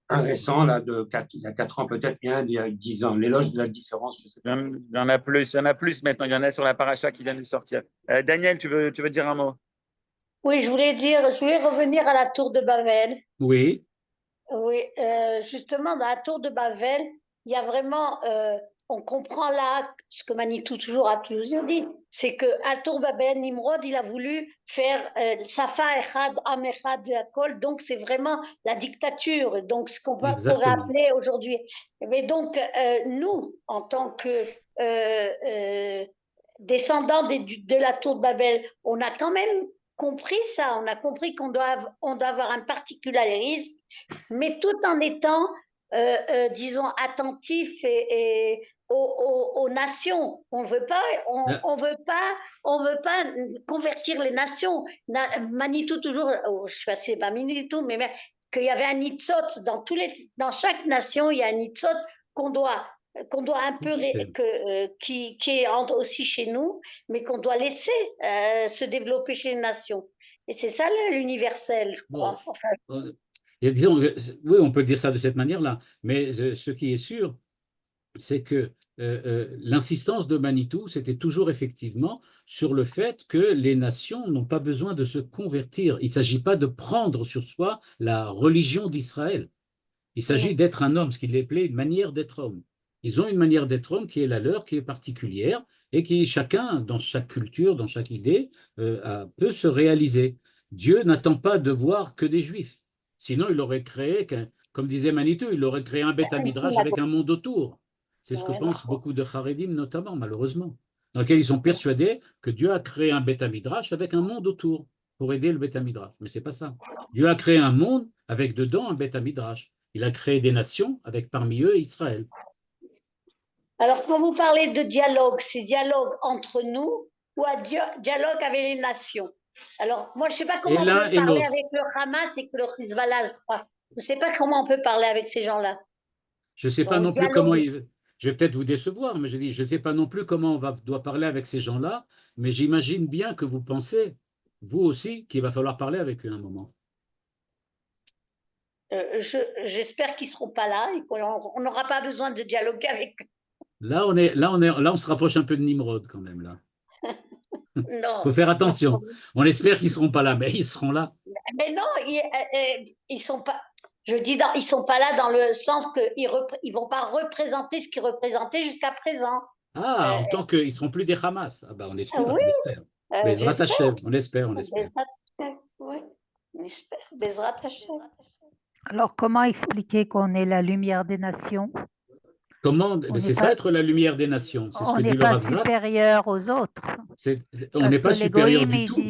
Un récent, là, il y a 4 ans peut-être, et un d'il y a 10 ans. L'éloge de la différence, je sais pas. Il y en a plus maintenant. Il y en a sur la paracha qui vient de sortir. Daniel, tu veux dire un mot? Oui, je voulais revenir à la tour de Babel. Oui. Oui, justement, dans la tour de Babel, il y a vraiment, on comprend là ce que Manitou a toujours dit, c'est que à tour Babel, Nimrod, il a voulu faire Safa Echad, Am Echad, Akol, donc c'est vraiment la dictature, donc ce qu'on pourrait appeler aujourd'hui. Mais donc, nous, en tant que descendants de la tour de Babel, on a quand même compris ça, on a compris qu'on doit avoir un particularisme, mais tout en étant, disons, attentif aux nations. On veut pas convertir les nations. Manitou toujours, je sais pas si c'est pas Manitou, mais qu'il y avait un nitzot dans chaque nation, il y a un nitzot qu'on doit un peu qui est aussi chez nous, mais qu'on doit laisser se développer chez les nations. Et c'est ça l'universel, je crois. Enfin, disons, oui, on peut dire ça de cette manière-là, mais ce qui est sûr, c'est que l'insistance de Manitou, c'était toujours effectivement sur le fait que les nations n'ont pas besoin de se convertir. Il ne s'agit pas de prendre sur soi la religion d'Israël. Il s'agit d'être un homme, ce qu'il appelait une manière d'être homme. Ils ont une manière d'être homme qui est la leur, qui est particulière, et qui chacun, dans chaque culture, dans chaque idée, peut se réaliser. Dieu n'attend pas de voir que des juifs. Sinon, il aurait créé, comme disait Manitou, il aurait créé un Beth Midrash avec un monde autour. C'est ce que pensent beaucoup de Haredim, notamment, malheureusement, dans lequel ils sont persuadés que Dieu a créé un Beth Midrash avec un monde autour pour aider le Beth Midrash. Mais ce n'est pas ça. Dieu a créé un monde avec dedans un Beth Midrash. Il a créé des nations avec parmi eux Israël. Alors, quand vous parlez de dialogue, c'est dialogue entre nous ou dialogue avec les nations? Alors, moi, je ne sais pas comment on peut parler avec le Hamas et le Hezbollah. Je ne sais pas comment on peut parler avec ces gens-là. Je ne sais pas non plus comment je vais peut-être vous décevoir, mais je dis, je ne sais pas non plus comment on doit parler avec ces gens-là, mais j'imagine bien que vous pensez, vous aussi, qu'il va falloir parler avec eux à un moment. J'espère qu'ils ne seront pas là et qu'on n'aura pas besoin de dialoguer avec eux. Là, on se rapproche un peu de Nimrod quand même, là. Non. Faut faire attention. On espère qu'ils ne seront pas là, mais ils seront là. Mais non, ils sont pas. Je dis, ils sont pas là dans le sens qu'ils vont pas représenter ce qu'ils représentaient jusqu'à présent. Ah, en tant qu'ils seront plus des Hamas. Ah bah, on espère. Oui, Bezrat Hashem, on espère. Oui, on espère. Bezrat Hashem. Alors, comment expliquer qu'on est la lumière des nations? Comment? C'est ça être la lumière des nations. On n'est pas supérieur aux autres. On n'est pas supérieur du tout.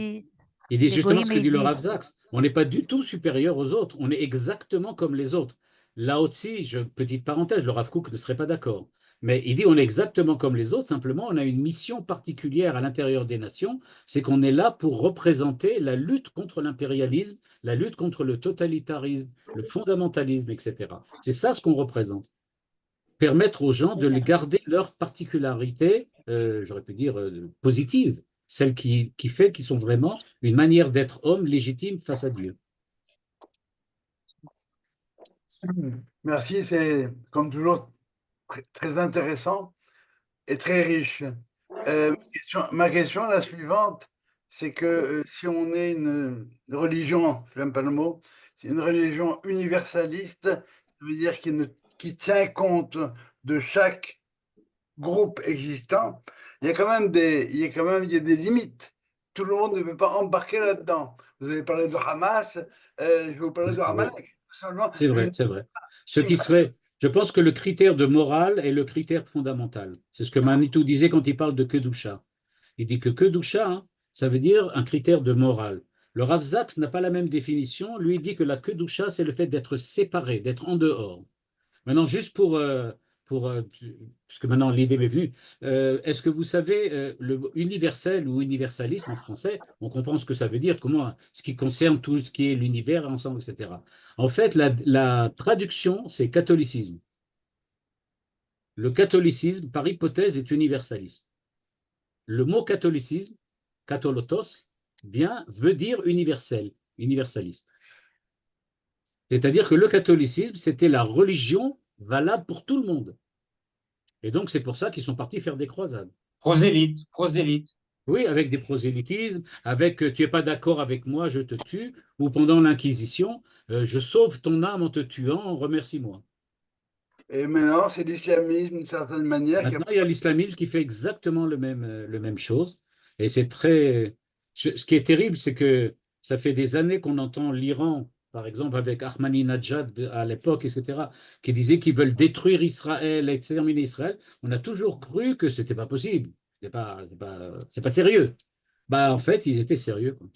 Il dit justement ce que dit le Rav Sachs. On n'est pas du tout supérieur aux autres. On est exactement comme les autres. Là aussi, petite parenthèse, le Rav Kook ne serait pas d'accord. Mais il dit on est exactement comme les autres, simplement on a une mission particulière à l'intérieur des nations, c'est qu'on est là pour représenter la lutte contre l'impérialisme, la lutte contre le totalitarisme, le fondamentalisme, etc. C'est ça ce qu'on représente. Permettre aux gens de garder leur particularité, j'aurais pu dire positive, celle qui fait qu'ils sont vraiment une manière d'être homme légitime face à Dieu. Merci, c'est comme toujours très intéressant et très riche. Ma question, la suivante, c'est que si on est une religion, je n'aime pas le mot, c'est une religion universaliste, ça veut dire qui tient compte de chaque groupes existants, il y a quand même il y a des limites. Tout le monde ne peut pas embarquer là-dedans. Vous avez parlé de Hamas, je vais vous parler de Oui, Hamalek. Seulement, c'est vrai, c'est vrai. Ce qui serait, je pense que le critère de morale est le critère fondamental. C'est ce que Manitou disait quand il parle de Kedusha. Il dit que Kedusha, hein, ça veut dire un critère de morale. Le Rav Zaks n'a pas la même définition. Lui, il dit que la Kedusha, c'est le fait d'être séparé, d'être en dehors. Maintenant, juste parce que maintenant l'idée m'est venue, est-ce que vous savez, le universel ou universaliste en français, on comprend ce que ça veut dire, ce qui concerne tout ce qui est l'univers ensemble, etc. En fait, la traduction, c'est catholicisme. Le catholicisme, par hypothèse, est universaliste. Le mot catholicisme, katholotos, veut dire universel, universaliste. C'est-à-dire que le catholicisme, c'était la religion valable pour tout le monde. Et donc, c'est pour ça qu'ils sont partis faire des croisades. Prosélyte, prosélyte. Oui, avec des prosélytismes, avec tu n'es pas d'accord avec moi, je te tue, ou pendant l'Inquisition, je sauve ton âme en te tuant, remercie-moi. et maintenant, c'est l'islamisme d'une certaine manière. Maintenant, il y a l'islamisme qui fait exactement le même chose. Et c'est très. Ce qui est terrible, c'est que ça fait des années qu'on entend l'Iran, par exemple, avec Ahmadinejad à l'époque, etc., qui disait qu'ils veulent détruire Israël, exterminer Israël. On a toujours cru que c'était pas possible. C'est pas sérieux. Bah, en fait, ils étaient sérieux, quoi.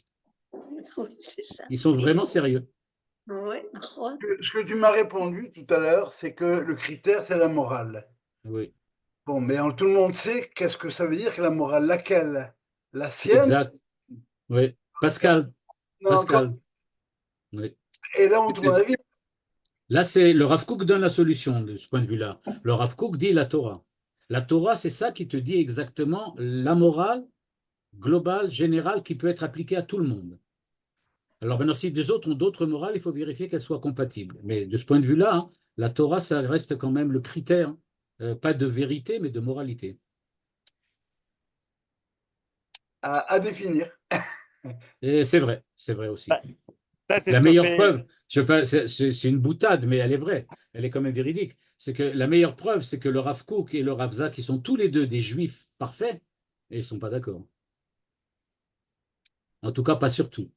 Oui, c'est ça. Ils sont vraiment sérieux. Oui, Ce que tu m'as répondu tout à l'heure, c'est que le critère, c'est la morale. Oui, Bon, mais tout le monde sait qu'est-ce que ça veut dire que la morale, laquelle? La sienne? exact. Oui. Pascal, Non, Pascal. Oui. et là, on tourne la vie. Là, c'est le Rav Kook donne la solution de ce point de vue-là. Le Rav Kook dit la Torah. La Torah, c'est ça qui te dit exactement la morale globale, générale, qui peut être appliquée à tout le monde. Alors maintenant, si des autres ont d'autres morales, il faut vérifier qu'elles soient compatibles. Mais de ce point de vue-là, hein, la Torah, ça reste quand même le critère, pas de vérité, mais de moralité. À définir. Et c'est vrai aussi. Ça, c'est La ce que meilleure fait. preuve, c'est une boutade, mais elle est vraie, elle est quand même véridique. C'est que la meilleure preuve, c'est que le Rav Kook et le Rav Zak, qui sont tous les deux des juifs parfaits, et ils ne sont pas d'accord. En tout cas, pas sur tout.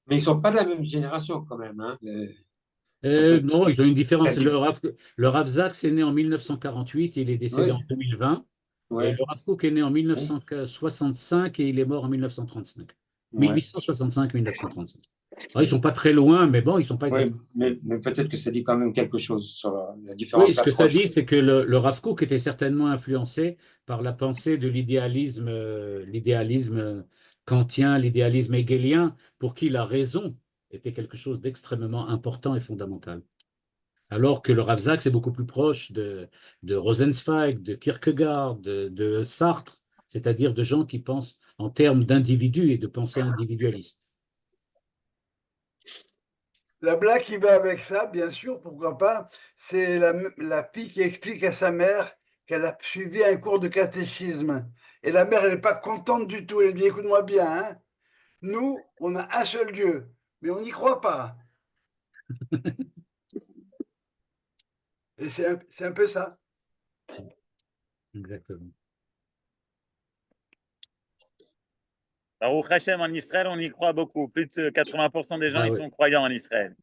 Mais ils ne sont pas de la même génération quand même. Hein. Ça peut être- Non, ils ont une différence. Le Rav Zak est né en 1948, il est décédé en Oui, 2020. Et ouais, le Rav Kook est né en 1965 et il est mort en 1935. ouais. 1865-1935. Ils ne sont pas très loin, mais bon, ils ne sont pas Oui, exactement. mais peut-être que ça dit quand même quelque chose sur la différence Oui, ce que ça d'approche. dit, c'est que le Rav Kook était certainement influencé par la pensée de l'idéalisme kantien, l'idéalisme hegelien, pour qui la raison était quelque chose d'extrêmement important et fondamental. Alors que le Rav Zak, c'est beaucoup plus proche de Rosenzweig, de Kierkegaard, de Sartre, c'est-à-dire de gens qui pensent en termes d'individus et de pensée individualiste. La blague qui va avec ça, bien sûr, pourquoi pas, c'est la fille qui explique à sa mère qu'elle a suivi un cours de catéchisme. Et la mère, elle n'est pas contente du tout. Elle dit, écoute-moi bien, hein, nous, on a un seul Dieu, mais on n'y croit pas. Et c'est un peu ça. Exactement. Baruch Hashem, en Israël, on y croit beaucoup. Plus de 80% des gens, Ah ils oui. sont croyants en Israël.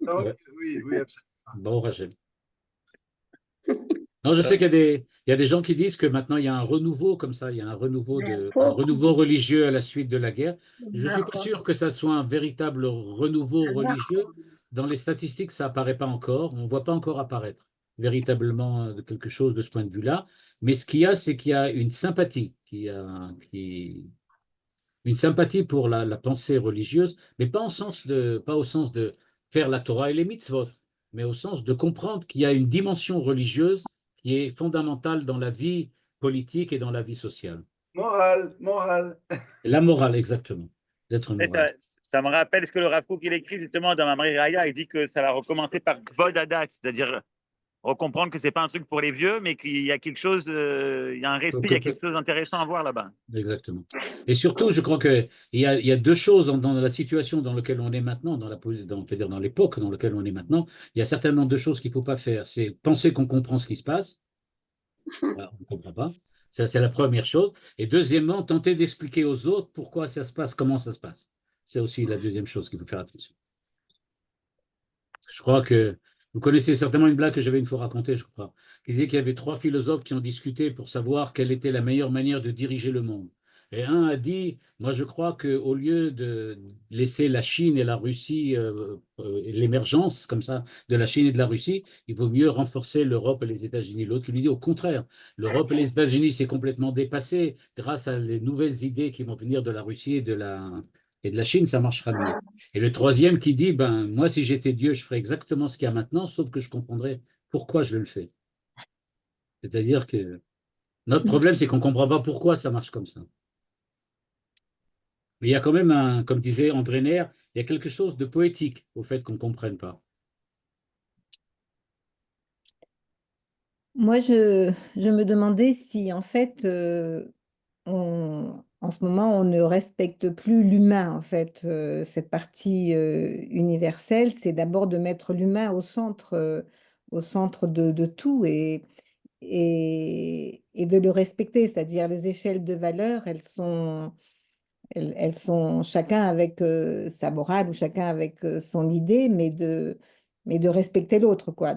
Donc, Ouais. oui, absolument. Bon, Hachem. Non, je sais il y a des gens qui disent que maintenant il y a un renouveau comme ça, il y a un renouveau religieux à la suite de la guerre. Je ne suis pas sûr que ça soit un véritable renouveau religieux. Dans les statistiques, ça apparaît pas encore. On ne voit pas encore apparaître véritablement quelque chose de ce point de vue-là. Mais ce qu'il y a, c'est qu'il y a une sympathie, une sympathie pour la pensée religieuse, mais pas au sens de faire la Torah et les mitzvot, mais au sens de comprendre qu'il y a une dimension religieuse qui est fondamentale dans la vie politique et dans la vie sociale. Morale. La morale, exactement. D'être Et moral. ça me rappelle ce que le Rav Kook, il écrit justement dans Mamre Raya. Il dit que ça va recommencer par Kvod Adat, c'est-à-dire recomprendre que c'est pas un truc pour les vieux, mais qu'il y a quelque chose, il y a un respect, il y a quelque chose d'intéressant à voir là-bas. Exactement. Et surtout, je crois qu'il y a deux choses dans la situation dans laquelle on est maintenant, c'est-à-dire dans l'époque dans laquelle on est maintenant. Il y a certainement deux choses qu'il ne faut pas faire. C'est penser qu'on comprend ce qui se passe On ne comprend pas. Ça, c'est la première chose. Et deuxièmement, tenter d'expliquer aux autres pourquoi ça se passe, comment ça se passe. C'est aussi la deuxième chose qu'il faut faire attention. Je crois que vous connaissez certainement une blague que j'avais une fois racontée, je crois, qui disait qu'il y avait 3 philosophes qui ont discuté pour savoir quelle était la meilleure manière de diriger le monde. Et un a dit, moi je crois qu'au lieu de laisser la Chine et la Russie, l'émergence comme ça de la Chine et de la Russie, il vaut mieux renforcer l'Europe et les États-Unis. L'autre qui lui dit au contraire, l'Europe et les États-Unis c'est complètement dépassé grâce à les nouvelles idées qui vont venir de la Russie et de la Chine, ça marchera mieux. Et le troisième qui dit, ben, moi, si j'étais Dieu, je ferais exactement ce qu'il y a maintenant, sauf que je comprendrais pourquoi je le fais. C'est-à-dire que notre problème, c'est qu'on ne comprend pas pourquoi ça marche comme ça. Mais il y a quand même comme disait André Nair, il y a quelque chose de poétique au fait qu'on ne comprenne pas. Moi, je me demandais si, en fait, en ce moment, on ne respecte plus l'humain, en fait. Cette partie universelle, c'est d'abord de mettre l'humain au centre de tout et de le respecter. C'est-à-dire les échelles de valeur, elles sont chacun avec sa morale ou chacun avec son idée, mais de respecter l'autre, quoi.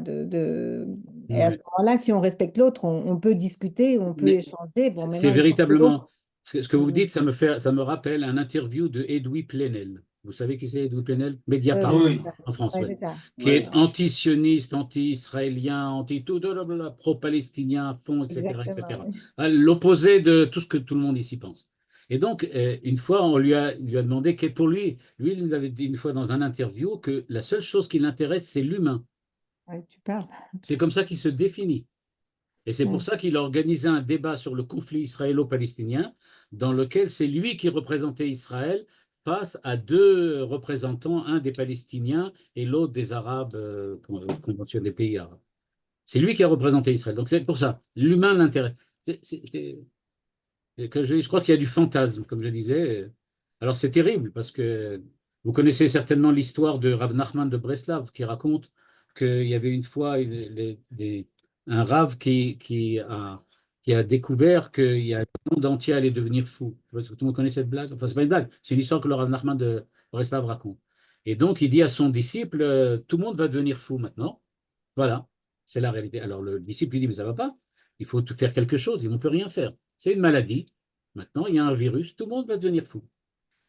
Et à ce Ouais. moment-là, si on respecte l'autre, on peut discuter, on peut Mais échanger. Bon, c'est maintenant, il faut que véritablement, l'autre. ce que vous dites, ça me rappelle un interview de Edoui Plenel. Vous savez qui c'est Edoui Plenel? Mediapart, Oui, Oui, c'est ça. en France, Ouais, oui. c'est ça. Qui oui. est anti-sioniste, anti-israélien, anti-tout, pro-palestinien à fond, etc., Exactement. etc. Oui. L'opposé de tout ce que tout le monde ici pense. Et donc, une fois, il lui a demandé que pour lui, il nous avait dit une fois dans un interview que la seule chose qui l'intéresse, c'est l'humain. Ouais, tu parles. C'est comme ça qu'il se définit. Et c'est pour Ouais. ça qu'il a organisé un débat sur le conflit israélo-palestinien, dans lequel c'est lui qui représentait Israël face à 2 représentants, un des Palestiniens et l'autre des Arabes, convention des pays arabes. C'est lui qui a représenté Israël. Donc c'est pour ça, l'humain l'intéresse. Je crois qu'il y a du fantasme, comme je disais. Alors c'est terrible parce que vous connaissez certainement l'histoire de Rav Nachman de Breslav qui raconte qu'il y avait une fois un Rav qui a découvert qu'il y a le monde entier allait devenir fou. Parce que tout le monde connaît cette blague. Enfin, c'est pas une blague, c'est une histoire que le Rav Nachman de Breslav raconte. Et donc il dit à son disciple, tout le monde va devenir fou maintenant. Voilà, c'est la réalité. Alors le disciple lui dit, mais ça ne va pas, il faut faire quelque chose, on ne peut rien faire. C'est une maladie. Maintenant, il y a un virus, tout le monde va devenir fou.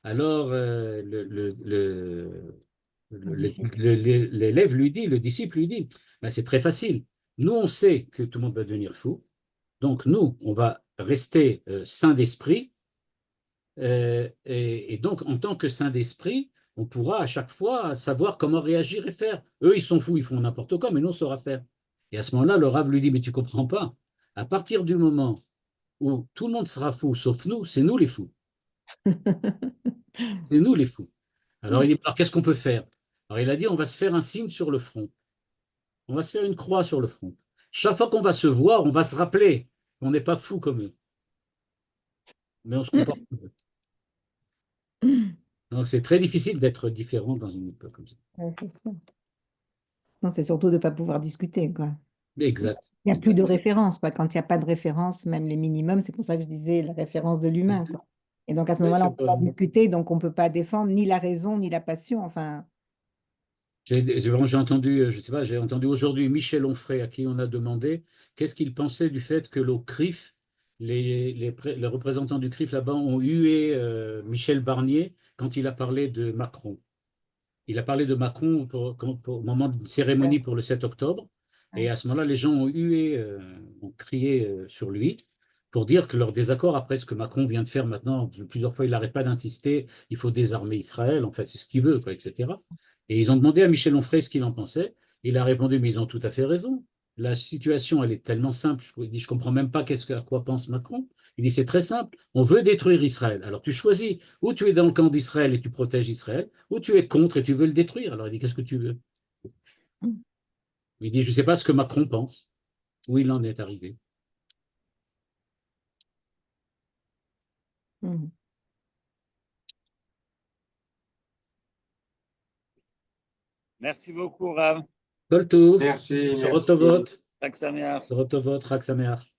Alors, Disciple. l'élève lui dit, le disciple lui dit, ben, c'est très facile. Nous, on sait que tout le monde va devenir fou. Donc, nous, on va rester sain d'esprit. Et donc, en tant que saint d'esprit, on pourra à chaque fois savoir comment réagir et faire. Eux, ils sont fous, ils font n'importe quoi, mais nous, on saura faire. Et à ce moment-là, le Rav lui dit, mais tu comprends pas. À partir du moment où tout le monde sera fou, sauf nous, c'est nous les fous. C'est nous les fous. Alors il dit, alors qu'est-ce qu'on peut faire? Alors il a dit, on va se faire un signe sur le front. On va se faire une croix sur le front. Chaque fois qu'on va se voir, on va se rappeler qu'on n'est pas fou comme eux. Mais on se comporte comme eux. Donc c'est très difficile d'être différent dans une époque comme ça. Ouais, c'est sûr. Non, c'est surtout de ne pas pouvoir discuter, quoi. Exact. Il n'y a plus de Exact. référence, quoi. Quand il n'y a pas de référence, même les minimums, c'est pour ça que je disais la référence de l'humain, quoi. Et donc à ce Oui, moment-là, on ne peut pas discuter, donc on ne peut pas défendre ni la raison, ni la passion. Enfin, j'ai entendu, je sais pas, j'ai entendu aujourd'hui Michel Onfray à qui on a demandé qu'est-ce qu'il pensait du fait que le CRIF, les représentants du CRIF là-bas ont hué Michel Barnier quand il a parlé de Macron. Il a parlé de Macron au moment d'une cérémonie pour le 7 octobre. Et ouais. à ce moment-là, les gens ont hué, ont crié sur lui pour dire que leur désaccord après ce que Macron vient de faire maintenant, plusieurs fois, il n'arrête pas d'insister, il faut désarmer Israël, en fait, c'est ce qu'il veut, quoi, etc. Et ils ont demandé à Michel Onfray ce qu'il en pensait. Il a répondu, mais ils ont tout à fait raison. La situation, elle est tellement simple. Il dit, je ne comprends même pas à quoi pense Macron. Il dit, c'est très simple. On veut détruire Israël. Alors tu choisis, ou tu es dans le camp d'Israël et tu protèges Israël, ou tu es contre et tu veux le détruire. Alors il dit, qu'est-ce que tu veux? Il dit, je ne sais pas ce que Macron pense, où il en est arrivé. Mhm. Merci beaucoup, Rav. Kol Tov, Merci, merci. Rotovot, Chag Sameach. Rotovot, Chag Sameach.